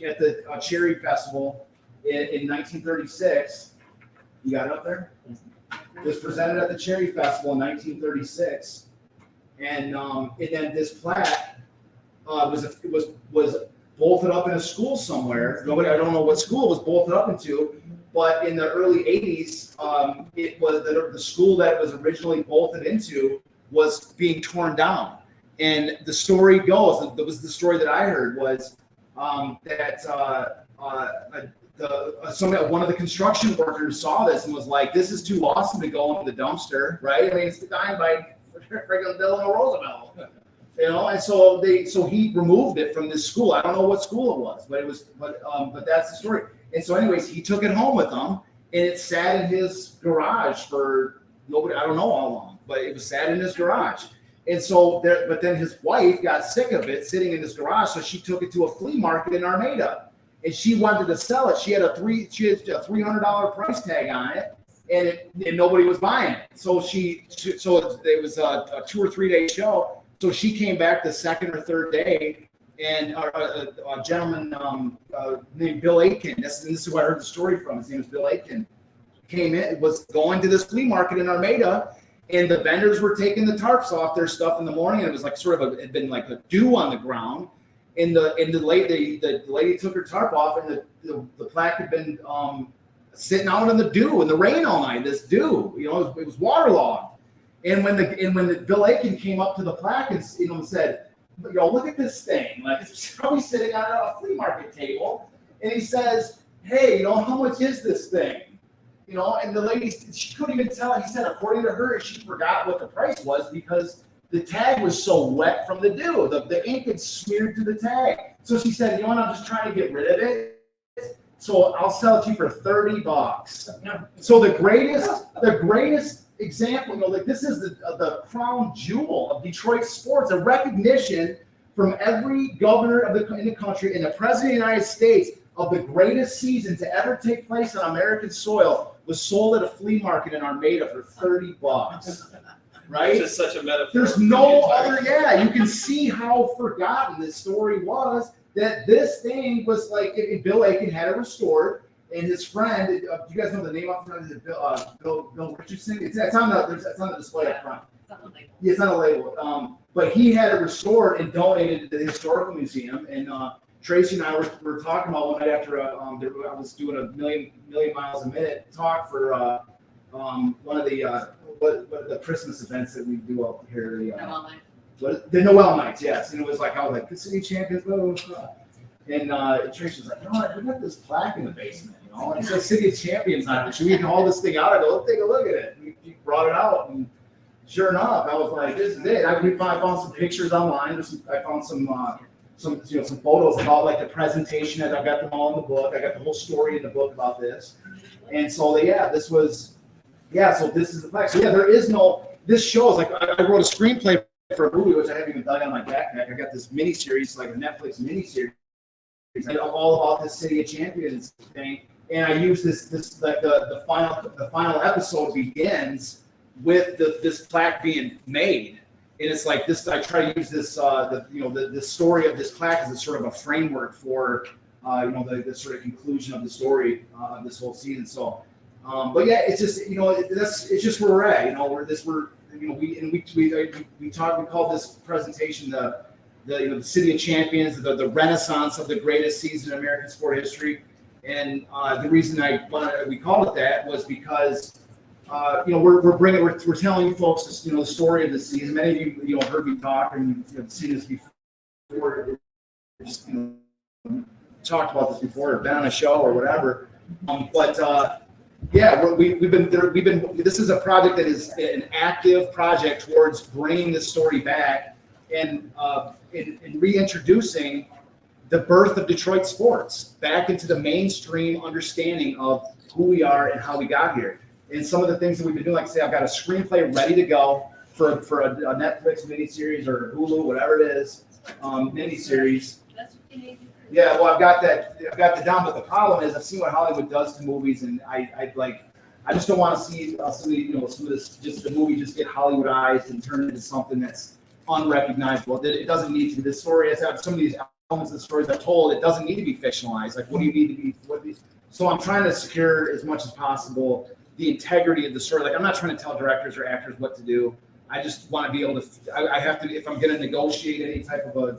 Cherry Festival in 1936. You got it up there? It was presented at the Cherry Festival in 1936. And then this plaque was bolted up in a school somewhere. I don't know what school it was bolted up into, but in the early 80s, it was the school that it was originally bolted into was being torn down. And the story goes, that was the story that I heard was that one of the construction workers saw this and was like, "This is too awesome to go into the dumpster," right? I mean, it's designed by Franklin Delano Roosevelt, and so he removed it from this school. I don't know what school it was, but that's the story. And so, anyways, he took it home with him, and it sat in his garage for I don't know how long, but it was sat in his garage. And so, but then his wife got sick of it sitting in his garage, so she took it to a flea market in Armada, and she wanted to sell it. She had a $300 price tag on it. And nobody was buying it. So it was a 2 or 3 day show. So she came back the second or third day, and a gentleman named Bill Aitken, this is who I heard the story from. His name is Bill Aitken. Came in, was going to this flea market in Armada, and the vendors were taking the tarps off their stuff in the morning, and it was like it had been like a dew on the ground. And the lady took her tarp off, and the plaque had been sitting out in the dew in the rain all night. This dew, it was waterlogged. And when the Bill Aitken came up to the plaque and said, "Look at this thing. Like, it's probably sitting on a flea market table." And he says, "Hey, how much is this thing?" you know, and the lady, she couldn't even tell. He said, according to her, she forgot what the price was because the tag was so wet from the dew. The ink had smeared to the tag. So she said, you know what, I'm just trying to get rid of it. So I'll sell it to you for $30. So the greatest example, you know, like this is the crown jewel of Detroit sports, a recognition from every governor in the country and the president of the United States of the greatest season to ever take place on American soil was sold at a flea market in Armada for $30. Right? It's just such a metaphor. There's no other, you can see how forgotten this story was, that this thing was like, Bill Aiken had it restored, and his friend, do you guys know the name up front? Is it Bill Richardson? It's on the display up front. Yeah, it's on a label. But he had it restored and donated to the Historical Museum. And Tracy and I were talking about one night after I was doing a million miles a minute talk for one of the Christmas events that we do out here. The Noel nights, yes. And it was like, I was like, the city champions, blah, blah, blah. And Tracy was like, you know what, we got this plaque in the basement, you know, and it says City of Champions on it. Should we haul this thing out? I go, let's take a look at it. And he brought it out, and sure enough, I was like, this is it. I found some pictures online. I found some photos about like the presentation, and I got them all in the book. I got the whole story in the book about this. And so, this was, so this is the plaque. So there is no, this shows, like I wrote a screenplay for a movie, which I haven't even dug on my backpack. I got this miniseries, like a Netflix miniseries, all about the City of Champions thing. And I use the final episode begins with this plaque being made. And it's like this, I try to use this, the story of this plaque as a sort of a framework for, the sort of conclusion of the story of this whole season. So, it's just, it's just where we're at, we called this presentation the City of Champions, the renaissance of the greatest season in American sport history. And the reason we called it that was because we're telling folks this, the story of the season. Many of you heard me talk and you've seen this before, talked about this before, or been on a show or whatever. We've been. This is a project that is an active project towards bringing this story back and reintroducing the birth of Detroit sports back into the mainstream understanding of who we are and how we got here. And some of the things that we've been doing, like I say, I've got a screenplay ready to go for a Netflix miniseries or Hulu, whatever it is, miniseries. That's what you need. Yeah, well, I've got that down, but the problem is I've seen what Hollywood does to movies, and I just don't want to see some of this, just the movie just get Hollywoodized and turn into something that's unrecognizable. It doesn't need to be. This story has some of these elements of the stories I've told. It doesn't need to be fictionalized. Like, what do you need to be? So I'm trying to secure as much as possible the integrity of the story. Like, I'm not trying to tell directors or actors what to do. I just want to be able to. I have to, if I'm going to negotiate any type of a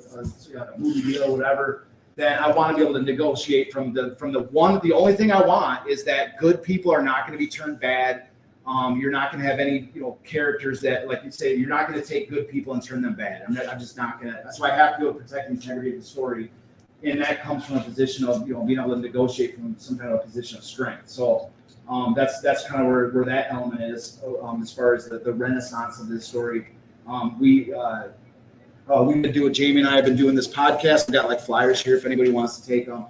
movie deal or whatever, then I want to be able to negotiate from the one. The only thing I want is that good people are not going to be turned bad. You're not going to have any characters that, like you say, you're not going to take good people and turn them bad. I'm just not going to. So I have to be able to protect the integrity of the story, and that comes from a position of being able to negotiate from some kind of a position of strength. So that's kind of where that element is as far as the renaissance of this story. We've been doing, Jamie and I have been doing this podcast. We've got like flyers here if anybody wants to take them.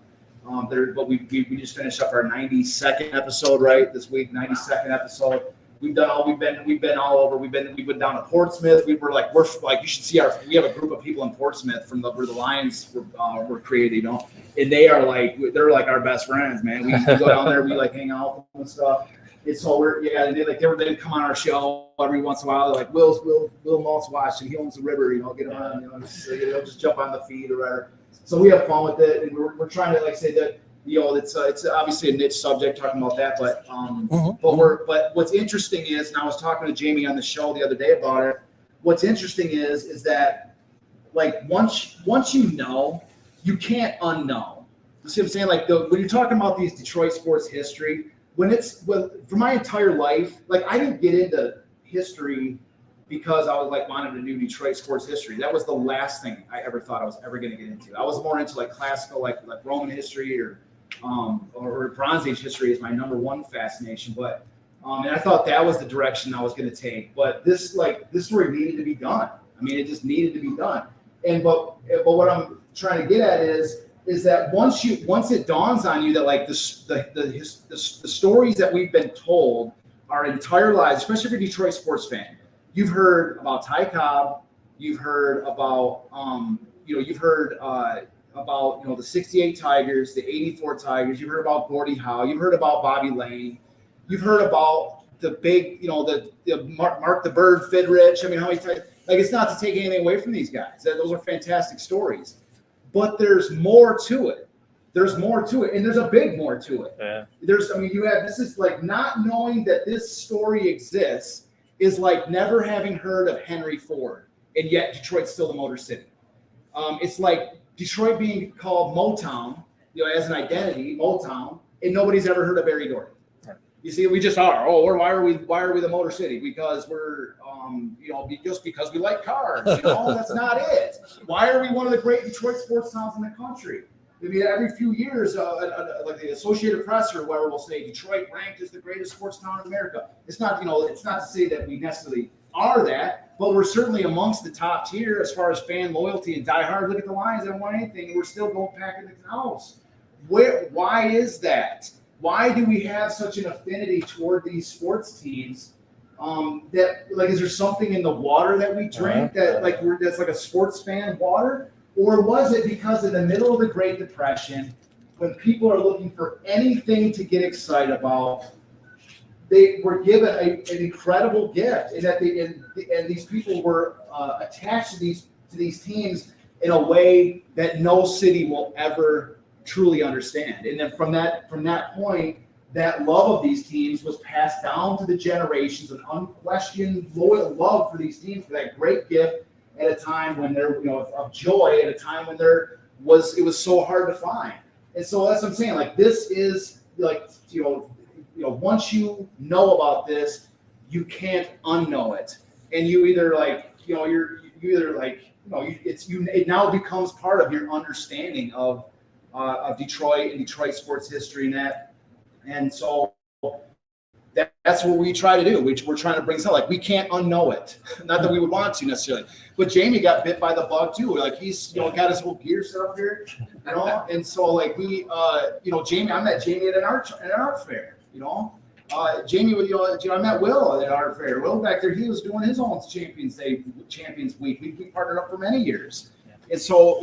But we just finished up our 92nd episode right this week. 92nd episode. We've been all over. We've been down to Portsmouth. We're like you should see we have a group of people in Portsmouth from where the Lions were created, and they're like our best friends, man. We go down there, we like hang out and stuff. And so they come on our show every once in a while. They're like, Will Maltz watching. He owns the river, get on, just jump on the feed or whatever. So we have fun with it, and we're trying to say that it's obviously a niche subject talking about that, but but what's interesting is, and I was talking to Jamie on the show the other day about it. What's interesting is that once you can't unknow. You see what I'm saying? When you're talking about these Detroit sports history. For my entire life, I didn't get into history because I was wanted to do Detroit sports history. That was the last thing I ever thought I was ever going to get into. I was more into classical, like Roman history or or Bronze Age history is my number one fascination. But and I thought that was the direction I was going to take. But this story needed to be done. I mean, it just needed to be done. But what I'm trying to get at is that once it dawns on you that like the stories that we've been told our entire lives, especially if you're a Detroit sports fan, you've heard about Ty Cobb, you've heard about the '68 Tigers, the '84 Tigers, you've heard about Gordie Howe, you've heard about Bobby Lane, you've heard about the big, the Mark the Bird Fidrich. I mean, how many times? Like, it's not to take anything away from these guys. Those are fantastic stories. But there's more to it. There's more to it, and there's a big more to it. Yeah. This is like not knowing that this story exists is like never having heard of Henry Ford, and yet Detroit's still the Motor City. It's like Detroit being called Motown, as an identity, Motown, and nobody's ever heard of Barry Gordy. You see, we just are. Why are we the Motor City? Because we're, just because we like cars. That's not it. Why are we one of the great Detroit sports towns in the country? I mean, every few years, like the Associated Press or whoever will say Detroit ranked as the greatest sports town in America. It's not, it's not to say that we necessarily are that, but we're certainly amongst the top tier as far as fan loyalty and diehard. Look at the Lions; they haven't won anything, and we're still going packing the house. Why is that? Why do we have such an affinity toward these sports teams? That like, is there something in the water that we drink that's like a sports fan water? Or was it because in the middle of the Great Depression, when people are looking for anything to get excited about, they were given an incredible gift, and that and these people were attached to these teams in a way that no city will ever truly understand. And then from that point, that love of these teams was passed down to the generations, an unquestioned loyal love for these teams, for that great gift at a time when of joy, at a time when it was so hard to find. And so that's what I'm saying. Like, this is like, once you know about this, you can't unknow it. And you either it now becomes part of your understanding of Detroit and Detroit sports history and that. And so that's what we try to do. We're trying to bring something, like, we can't unknow it. Not that we would want to necessarily, but Jamie got bit by the bug too. Like, he's got his whole gear set up here, and so like we Jamie, I met Jamie at an art fair. Jamie, I met Will at an art fair. Will back there, he was doing his own Champions Week. We partnered up for many years. And so,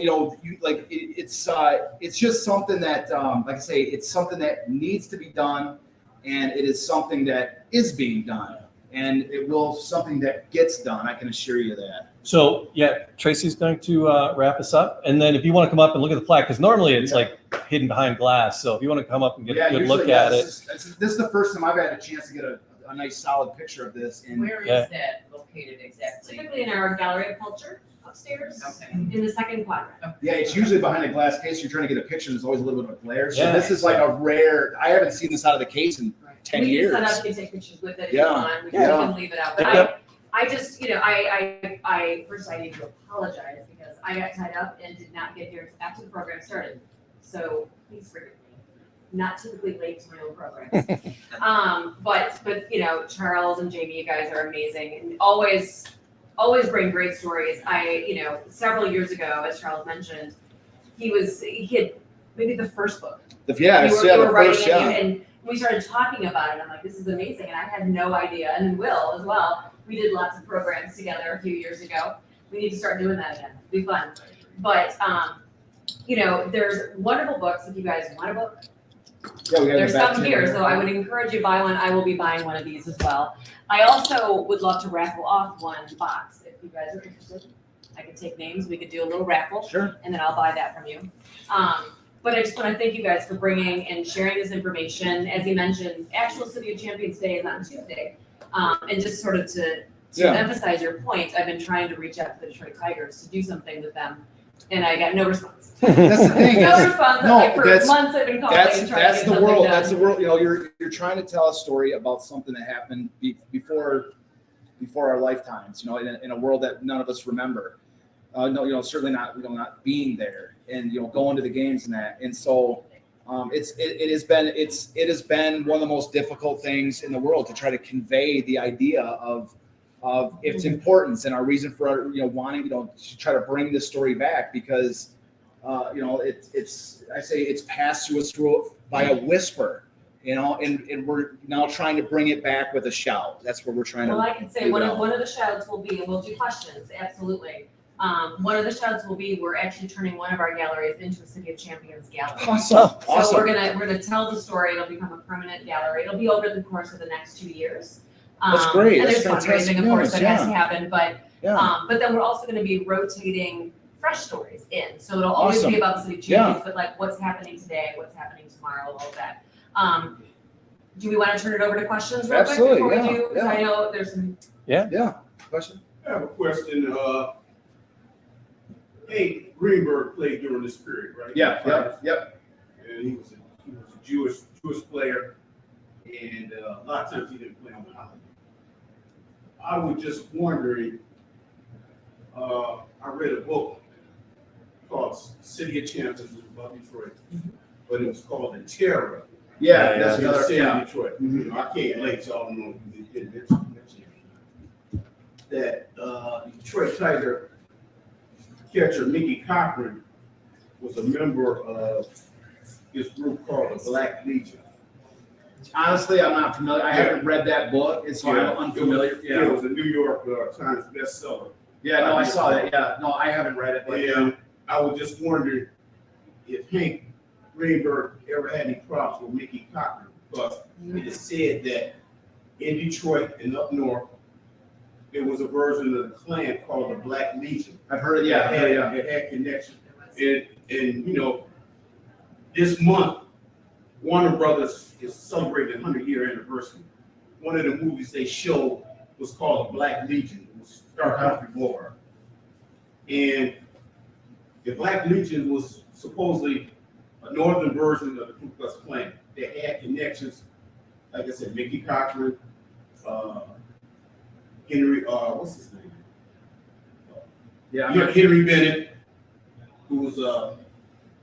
it's just something that, like I say, it's something that needs to be done, and it is something that is being done, and it will something that gets done. I can assure you that. So Tracy's going to wrap us up, and then if you want to come up and look at the flag, because normally it's like hidden behind glass. So if you want to come up and get a good look at it, this is the first time I've had a chance to get a nice solid picture of this. And where is that located exactly? Typically in our gallery of culture upstairs, Okay. in the second quadrant. Yeah, it's usually behind a glass case. You're trying to get a picture. There's always a little bit of a glare. So Yeah. this is like a rare. I haven't seen this out of the case in 10 We years. can set up, you can take pictures with it if Yeah. you want, we Yeah. can leave it out. But Yeah. I just, I first I need to apologize because I got tied up and did not get here after the program started. So please forgive me. Not typically late to my own programs. But Charles and Jamie, you guys are amazing and always bring great stories. Several years ago, as Charles mentioned, he had maybe the first book. You were writing it, and we started talking about it. I'm like, this is amazing, and I had no idea. And then Will as well. We did lots of programs together a few years ago. We need to start doing that again. It'd be fun. But there's wonderful books if you guys want a book. Yeah, we got There's it back some to here, you. so I would encourage you to buy one. I will be buying one of these as well. I also would love to raffle off one box if you guys are interested. I could take names. We could do a little raffle. Sure. And then I'll buy that from you. But I just want to thank you guys for bringing and sharing this information. As you mentioned, actual City of Champions Day is on Tuesday. And just sort of to emphasize your point, I've been trying to reach out to the Detroit Tigers to do something with them, and I got no response. That's the thing. No response. No, Like, for that's- months I've been calling and trying to That's get the something world. done. That's the world. You're trying to tell a story about something that happened before our lifetimes. In a world that none of us remember. Certainly not. Not being there and going to the games and that. And so, it has been one of the most difficult things in the world to try to convey the idea of its importance and our reason for wanting to try to bring this story back, because it's passed to us by a whisper, and we're now trying to bring it back with a shout. That's what we're trying to. Well, I can say one of the shouts will be, and we'll do questions, absolutely. One of the shouts will be, we're actually turning one of our galleries into a City of Champions gallery. Awesome. So we're gonna tell the story. It'll become a permanent gallery. It'll be over the course of the next 2 years. That's great. And That's there's fantastic fundraising, of course, news, that has to happen, but Yeah. but then we're also gonna be rotating fresh stories in. So it'll always Awesome. be about the City of Champions, but like what's happening today, what's happening tomorrow, all of that. Do we want to turn it over to questions real Absolutely, quick before yeah, we do? Because yeah. I know there's some. Question. I have a question. Hey, Greenberg played during this period, right? Yep. And he was a Jewish player, and a lot of times he didn't play on the holiday. I was just wondering. I read a book called City of Champions about Detroit, but it was called The Terror. Yeah, that's in the another. city Yeah. of Detroit. I can't relate to all of them. It didn't mention that Detroit Tiger catcher Mickey Cochran was a member of this group called the Black Legion. Honestly, I'm not familiar. I haven't read that book, and so I'm unfamiliar. It was a New York Times bestseller. Yeah, no, I saw that. Yeah, no, I haven't read it. But And I was just wondering if Hank Greenberg ever had any problems with Mickey Cochran, because it is said that in Detroit and up north, there was a version of the Klan called the Black Legion. I've heard it. Yeah, It had connection. And this month, Warner Brothers is celebrating the 100-year anniversary. One of the movies they showed was called The Black Legion. It was started out before. And the Black Legion was supposedly a northern version of the Ku Klux Klan. They had connections, like I said, Mickey Cochran, Henry, what's his name? Yeah, Henry Bennett, who was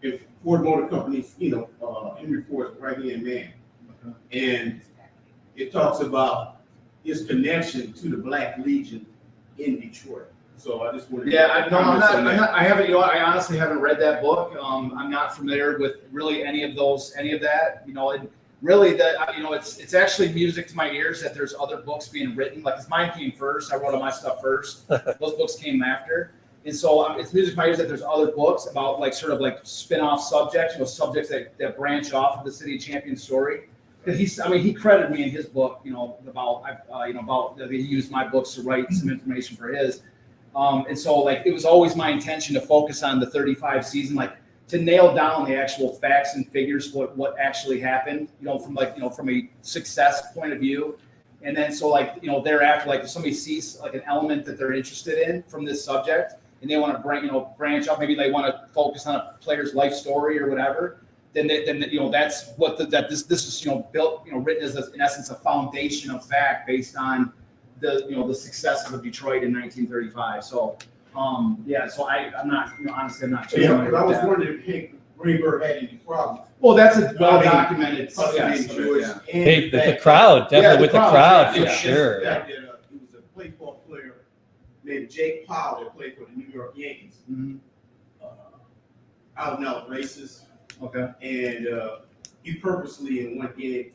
in Ford Motor Company's, Henry Ford's right-hand man. And it talks about his connection to the Black Legion in Detroit. So I just wanted I haven't. I honestly haven't read that book. I'm not familiar with really any of that. And really, it's actually music to my ears that there's other books being written. Like, 'cause mine came first. I wrote all my stuff first. Those books came after. And so it's music to my ears that there's other books about spin-off subjects, subjects that branch off of the City of Champions story. Because he credited me in his book, about that he used my books to write some information for his. And so it was always my intention to focus on the 35 season, to nail down the actual facts and figures, what actually happened, from a success point of view. And then thereafter, if somebody sees an element that they're interested in from this subject and they want to branch out, maybe they want to focus on a player's life story or whatever, then that's what this is built, written as in essence a foundation of fact based on the successes of Detroit in 1935. So I'm not, honestly, I'm not sure. Yeah, but I was wondering if Hank Greenberg had any problems. Well, that's a well-documented. Hey, the crowd, definitely with the crowd, for Yeah, sure. He was a baseball player named Jake Powell that played for the New York Yankees. Mhm. Out and out racist. Okay. And he purposely in one game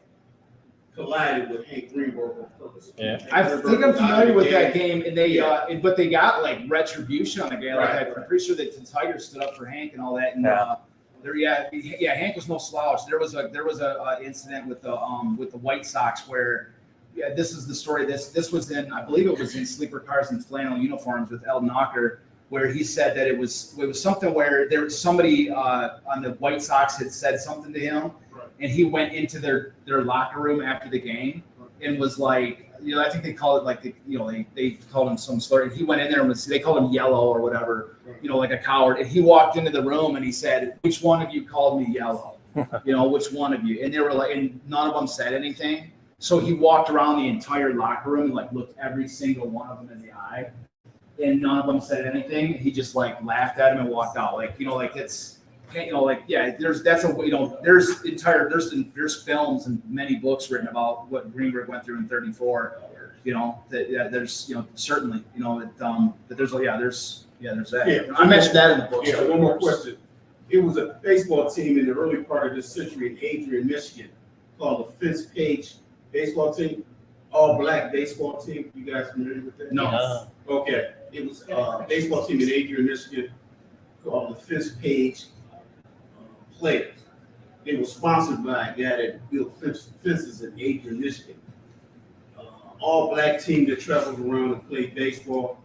collided with Hank Greenberg on purpose. Yeah. I think I'm familiar with that game, and they but they got retribution on the game. Right, I'm pretty sure that the Tigers stood up for Hank and all that. And Hank was no slouch. There was a incident with the White Sox where this is the story. This was in, I believe it was in Sleeper Cars and Flannel Uniforms with El Knocker, where he said that it was something where there was somebody on the White Sox had said something to him. And he went into their locker room after the game and was like, I think they called it they called him some slur. And he went in there and they called him yellow or whatever, like a coward. And he walked into the room and he said, "Which one of you called me yellow? Which one of you?" And they were and none of them said anything. So he walked around the entire locker room and looked every single one of them in the eye, and none of them said anything. He just laughed at him and walked out. there's films and many books written about what Greenberg went through in 34. There's certainly that there's that. Yeah. I mentioned that in the book. Yeah, one more question. It was a baseball team in the early part of this century in Adrian, Michigan, called the Fitz Page baseball team, all black baseball team. You guys familiar with that? No. Okay, it was a baseball team in Adrian, Michigan, called the Fitz Page Players. They were sponsored by a guy that built fences in Adrian, Michigan. All black team that traveled around and played baseball,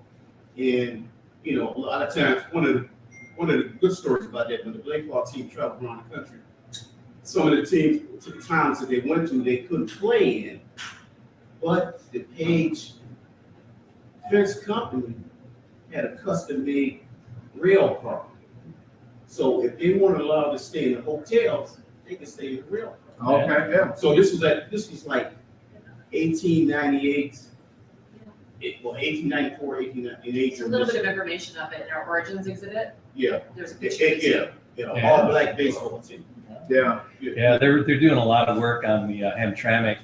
and a lot of times one of the good stories about that, when the baseball team traveled around the country, some of the towns that they went to, they couldn't play in, but the Page Fence Company had a custom-made rail car. So if they weren't allowed to stay in the hotels, they could stay in the rail car. Okay, yeah. So this was like 1898. 1894, 1898. A little bit of information of it in our origins exhibit. Yeah, There's a picture. all black baseball team. Yeah. Yeah, they're doing a lot of work on the Hamtramck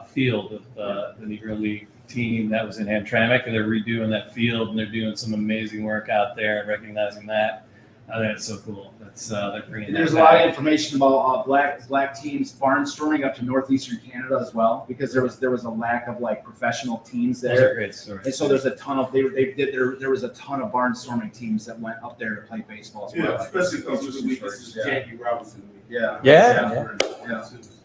field of the Negro League team that was in Hamtramck, and they're redoing that field, and they're doing some amazing work out there and recognizing that. I think it's so cool. They're bringing. There's a that lot back. of information about black teams barnstorming up to northeastern Canada as well, because there was a lack of professional teams Those are there, great stories. and so there's a ton of there was a ton of barnstorming teams that went up there to play baseball as Yeah, well. especially because this is Yeah. Jackie Robinson week. Yeah. Yeah.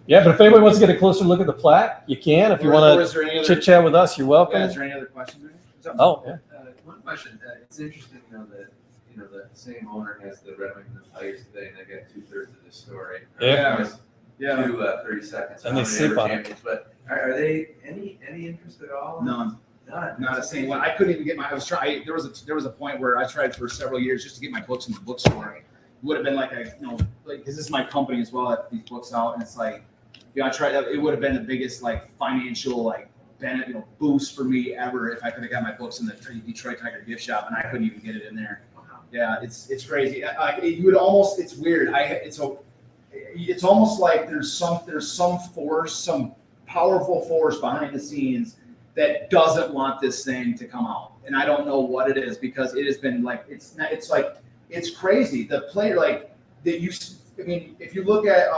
Yeah, but if anybody wants to get a closer look at the plaque, you can. If you want Is there any to other- chit chat with us, you're welcome. Yeah, is there any other questions? Oh, yeah. One question, it's interesting though that, the same owner has the Red Wings and Tigers today, and they got 2/3 of the story. Yeah. Yeah. 30 seconds. And they sleep on it. Champions, but are they any interest at all? None. None. Not a single one. I couldn't even get my. I was trying. There was a point where I tried for several years just to get my books in the bookstore. It would have been because this is my company as well. I have these books out, and it's I tried. It would have been the biggest financial boost for me ever if I could have got my books in the Detroit Tiger gift shop, and I couldn't even get it in there. Yeah, it's crazy. You would almost. It's weird. It's almost like there's some force, some powerful force behind the scenes that doesn't want this thing to come out, and I don't know what it is, because it has been it's crazy. The player that you. I mean, if you look at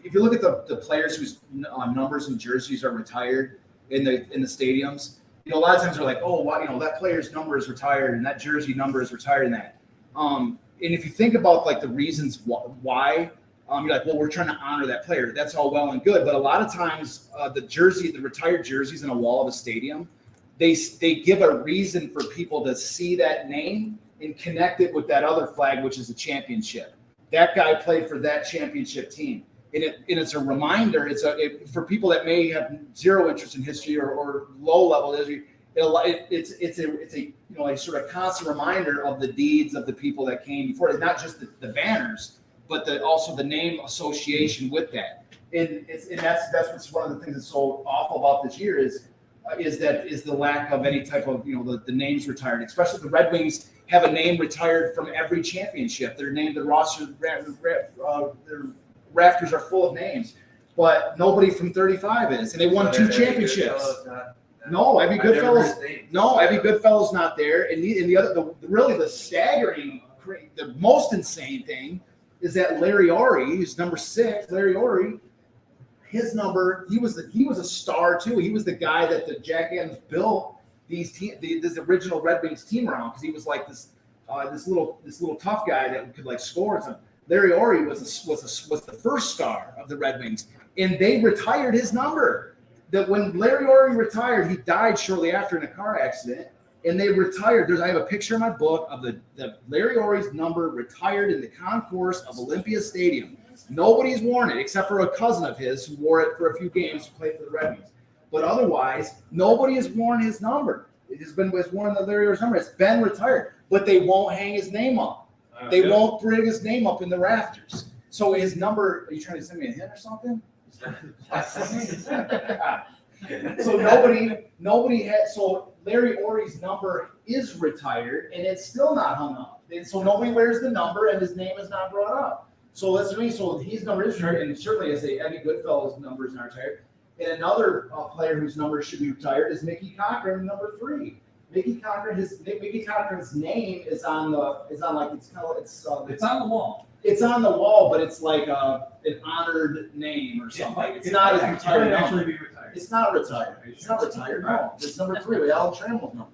if you look at the players whose numbers and jerseys are retired in the stadiums, a lot of times they're like, oh, wow, that player's number is retired and that jersey number is retired, and that. And if you think about the reasons why, you're like, well, we're trying to honor that player. That's all well and good, but a lot of times the retired jerseys in a wall of a stadium, they give a reason for people to see that name and connect it with that other flag, which is a championship. That guy played for that championship team. And it's a reminder. For people that may have zero interest in history or low level history, it's a sort of constant reminder of the deeds of the people that came before it. Not just the banners, but also the name association with that. And that's what's one of the things that's so awful about this year is the lack of any type of the names retired. Especially the Red Wings have a name retired from every championship. Their name, the roster, their rafters are full of names, but nobody from 35 is, and they won 2 championships. No, Abby Goodfellow's not there, and the other, really the staggering, the most insane thing is that Larry Ori, who's number 6, Larry Ori, his number, he was a star too. He was the guy that the Jack Adams built this original Red Wings team around, because he was like this little tough guy that could score and stuff. Larry Ori was the first star of the Red Wings, and they retired his number. That when Larry Ori retired, he died shortly after in a car accident, and they retired. I have a picture in my book of the Larry Ori's number retired in the concourse of Olympia Stadium. Nobody's worn it except for a cousin of his who wore it for a few games to play for the Red Wings. But otherwise, nobody has worn his number. It's worn the Larry Ori's number. It's been retired, but they won't hang his name up. They won't bring his name up in the rafters. So his number, are you trying to send me a hint or something? So nobody had, so Larry Ori's number is retired and it's still not hung up. And so nobody wears the number and his name is not brought up. So that's what I mean. So his number is retired, and certainly as Eddie Goodfellow's number is not retired. And another player whose number should be retired is Mickey Cochran, number 3. Mickey Cochran's name is on like it's on the wall. It's on the wall, but it's like an honored name or something. It's not as retired. Actually be retired. It's not retired. It's not retired. No, it's number 3 with Al Trammell's number.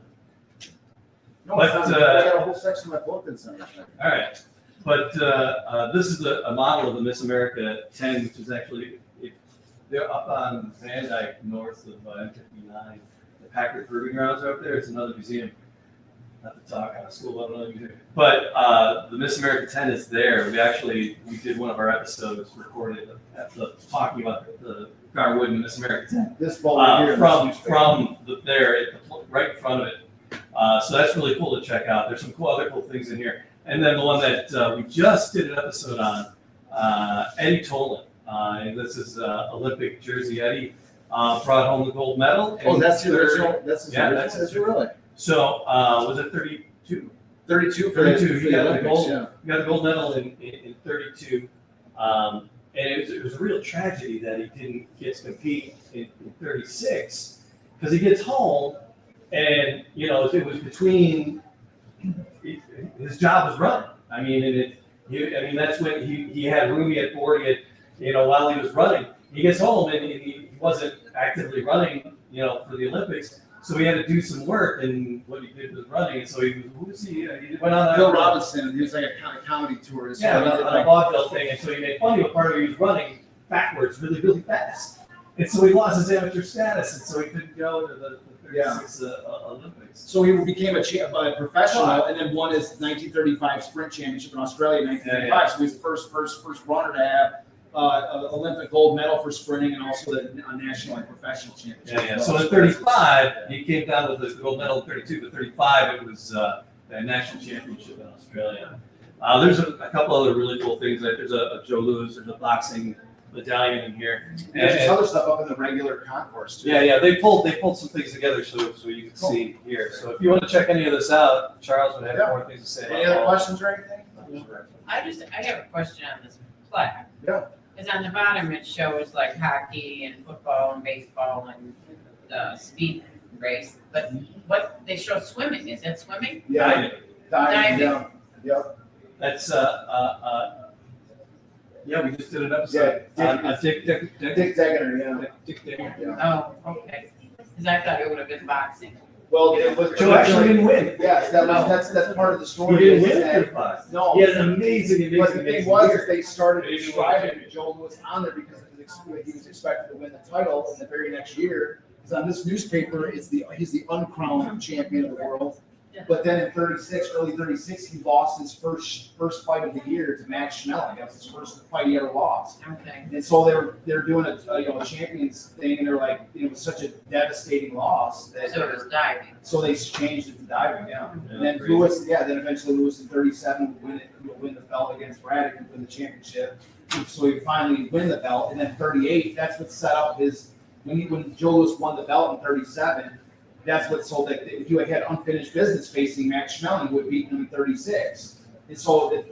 No, But, it's not. I got a whole section of my book that's on it. All right, but this is a model of the Miss America 10, which is actually, they're up on Van Dyke, north of M59. The Packard Proving Grounds are up there. It's another museum. Not to talk out of school about another museum. But the Miss America 10 is there. We did one of our episodes recorded talking about the Garwood and Miss America 10. This ball right here. Right in front of it. So that's really cool to check out. There's some other cool things in here. And then the one that we just did an episode on, Eddie Tolan. This is Olympic jersey Eddie. Brought home the gold medal. Oh, that's the original. That's the original. That's really. So was it 32? 32 for 32. He got the Olympics, gold. yeah. He got the gold medal in 32. And it was a real tragedy that he didn't get to compete in 36 because he gets home and it was between his job was running. I mean, that's when he had room, he had board, while he was running. He gets home and he wasn't actively running, for the Olympics. So he had to do some work, and what he did was running. And so he went on Bill Robinson. He was like a kind of comedy tourist. on a vaudeville thing. And so he made fun of a part of it. He was running backwards really, really fast. And so he lost his amateur status, and so he couldn't go to the 36 Olympics. So he became a professional, and then won his 1935 sprint championship in Australia in 1935. Yeah. So he's the first runner to have an Olympic gold medal for sprinting, and also the national and professional championship. Yeah. So in 35, he came down with the gold medal in 32, but 35 it was the national championship in Australia. There's a couple other really cool things. Like there's a Joe Louis, there's a boxing medallion in here. There's just other stuff up in the regular concourse too. Yeah. They pulled some things together so you can see here. So if you want to check any of this out, Charles would have more things to say. Any other questions or anything? I have a question on this plaque. Yeah. Because on the bottom it shows like hockey and football and baseball and the speed race, but what they show swimming, is that swimming? Yeah. Diving. Yeah. Yep. That's we just did an episode on Dick Degener, yeah. Dick Degener. Yeah. Oh, okay. Because I thought it would have been boxing. Well, it was Joe actually didn't win. Yes, that's part of the He story. didn't is win that- 35. No. He has an amazing. But the thing was, is they started They didn't describing win. Joe Louis on there because he was expected to win the title in the very next year. Because on this newspaper, he's the uncrowned champion of the world. But then in 36, early 36, he lost his first fight of the year to Max Schmeling. That was his first fight he ever lost. Okay. And so they're doing a champions thing, and they're like, it was such a devastating loss that So it was diving. so they changed it to diving, yeah. Yeah, And then crazy. Lewis, then eventually Lewis in 37 would win the belt against Braddock and win the championship. So he finally win the belt, and then 38, that's what set up when Joe Louis won the belt in 37. That's what sold that if you had unfinished business facing Max Schmeling, who had beaten him in 36. And so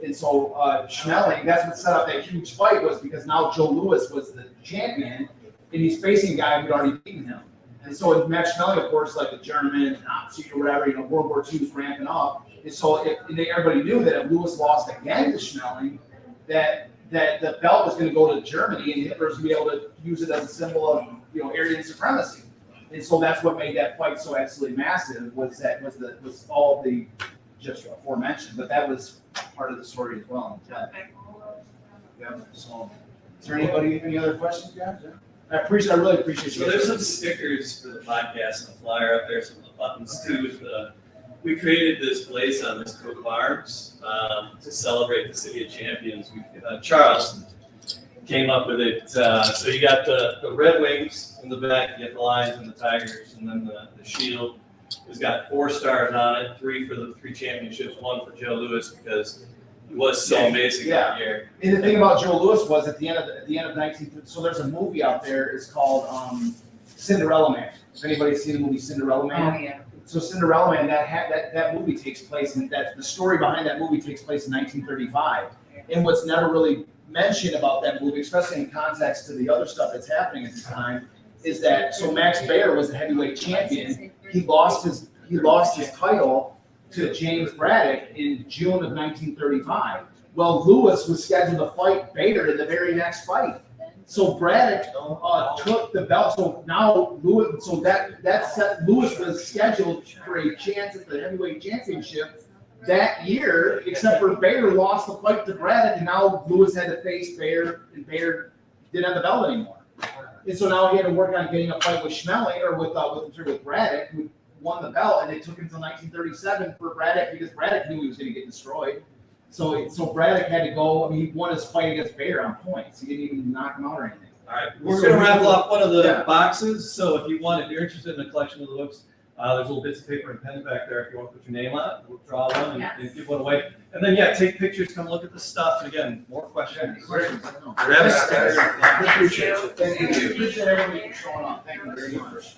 Schmeling, that's what set up that huge fight, was because now Joe Louis was the champion, and he's facing a guy who'd already beaten him. And so Max Schmeling, of course, like the German, Nazi or whatever, World War II was ramping up. And so everybody knew that if Louis lost again to Schmeling, that the belt was going to go to Germany, and Hitler was going to be able to use it as a symbol of Aryan supremacy. And so that's what made that fight so absolutely massive, was all the just aforementioned, but that was part of the story as well. Yeah. So, is there any other questions, guys? I really appreciate So there's some stickers for the podcast and the flyer up there, some of the buttons too. We created this place on this coat of arms to celebrate the City of Champions. Charles came up with it. So you got the Red Wings in the back, you got the Lions and the Tigers, and then the shield. It's got 4 stars on it, 3 for the 3 championships, 1 for Joe Louis because he was so amazing that year. And the thing about Joe Louis was at the end of 19. So there's a movie out there. It's called Cinderella Man. Has anybody seen the movie Cinderella Man? Oh, yeah. Cinderella Man, that movie takes place, and that the story behind that movie takes place in 1935. And what's never really mentioned about that movie, especially in context to the other stuff that's happening at the time, is that so Max Baer was the heavyweight champion. He lost his title to James Braddock in June of 1935. Well, Lewis was scheduled to fight Bader in the very next fight. So Braddock took the belt. So now Lewis, Lewis was scheduled for a chance at the heavyweight championship that year, except for Bader lost the fight to Braddock, and now Lewis had to face Bader, and Bader didn't have the belt anymore. And so now he had to work on getting a fight with Schmeling or with Braddock, who won the belt, and it took until 1937 for Braddock because Braddock knew he was going to get destroyed. So Braddock had to go. I mean, he won his fight against Bader on points. He didn't even knock him out or anything. All right, we're going to raffle off one of the boxes. So if you're interested in a collection of the books, there's little bits of paper and pen back there. If you want to put your name on it, we'll draw one and give one away. And then take pictures, come look at the stuff. And again, more questions. Grab a sticker. Thank you. Appreciate everybody for showing up. Thank you very much.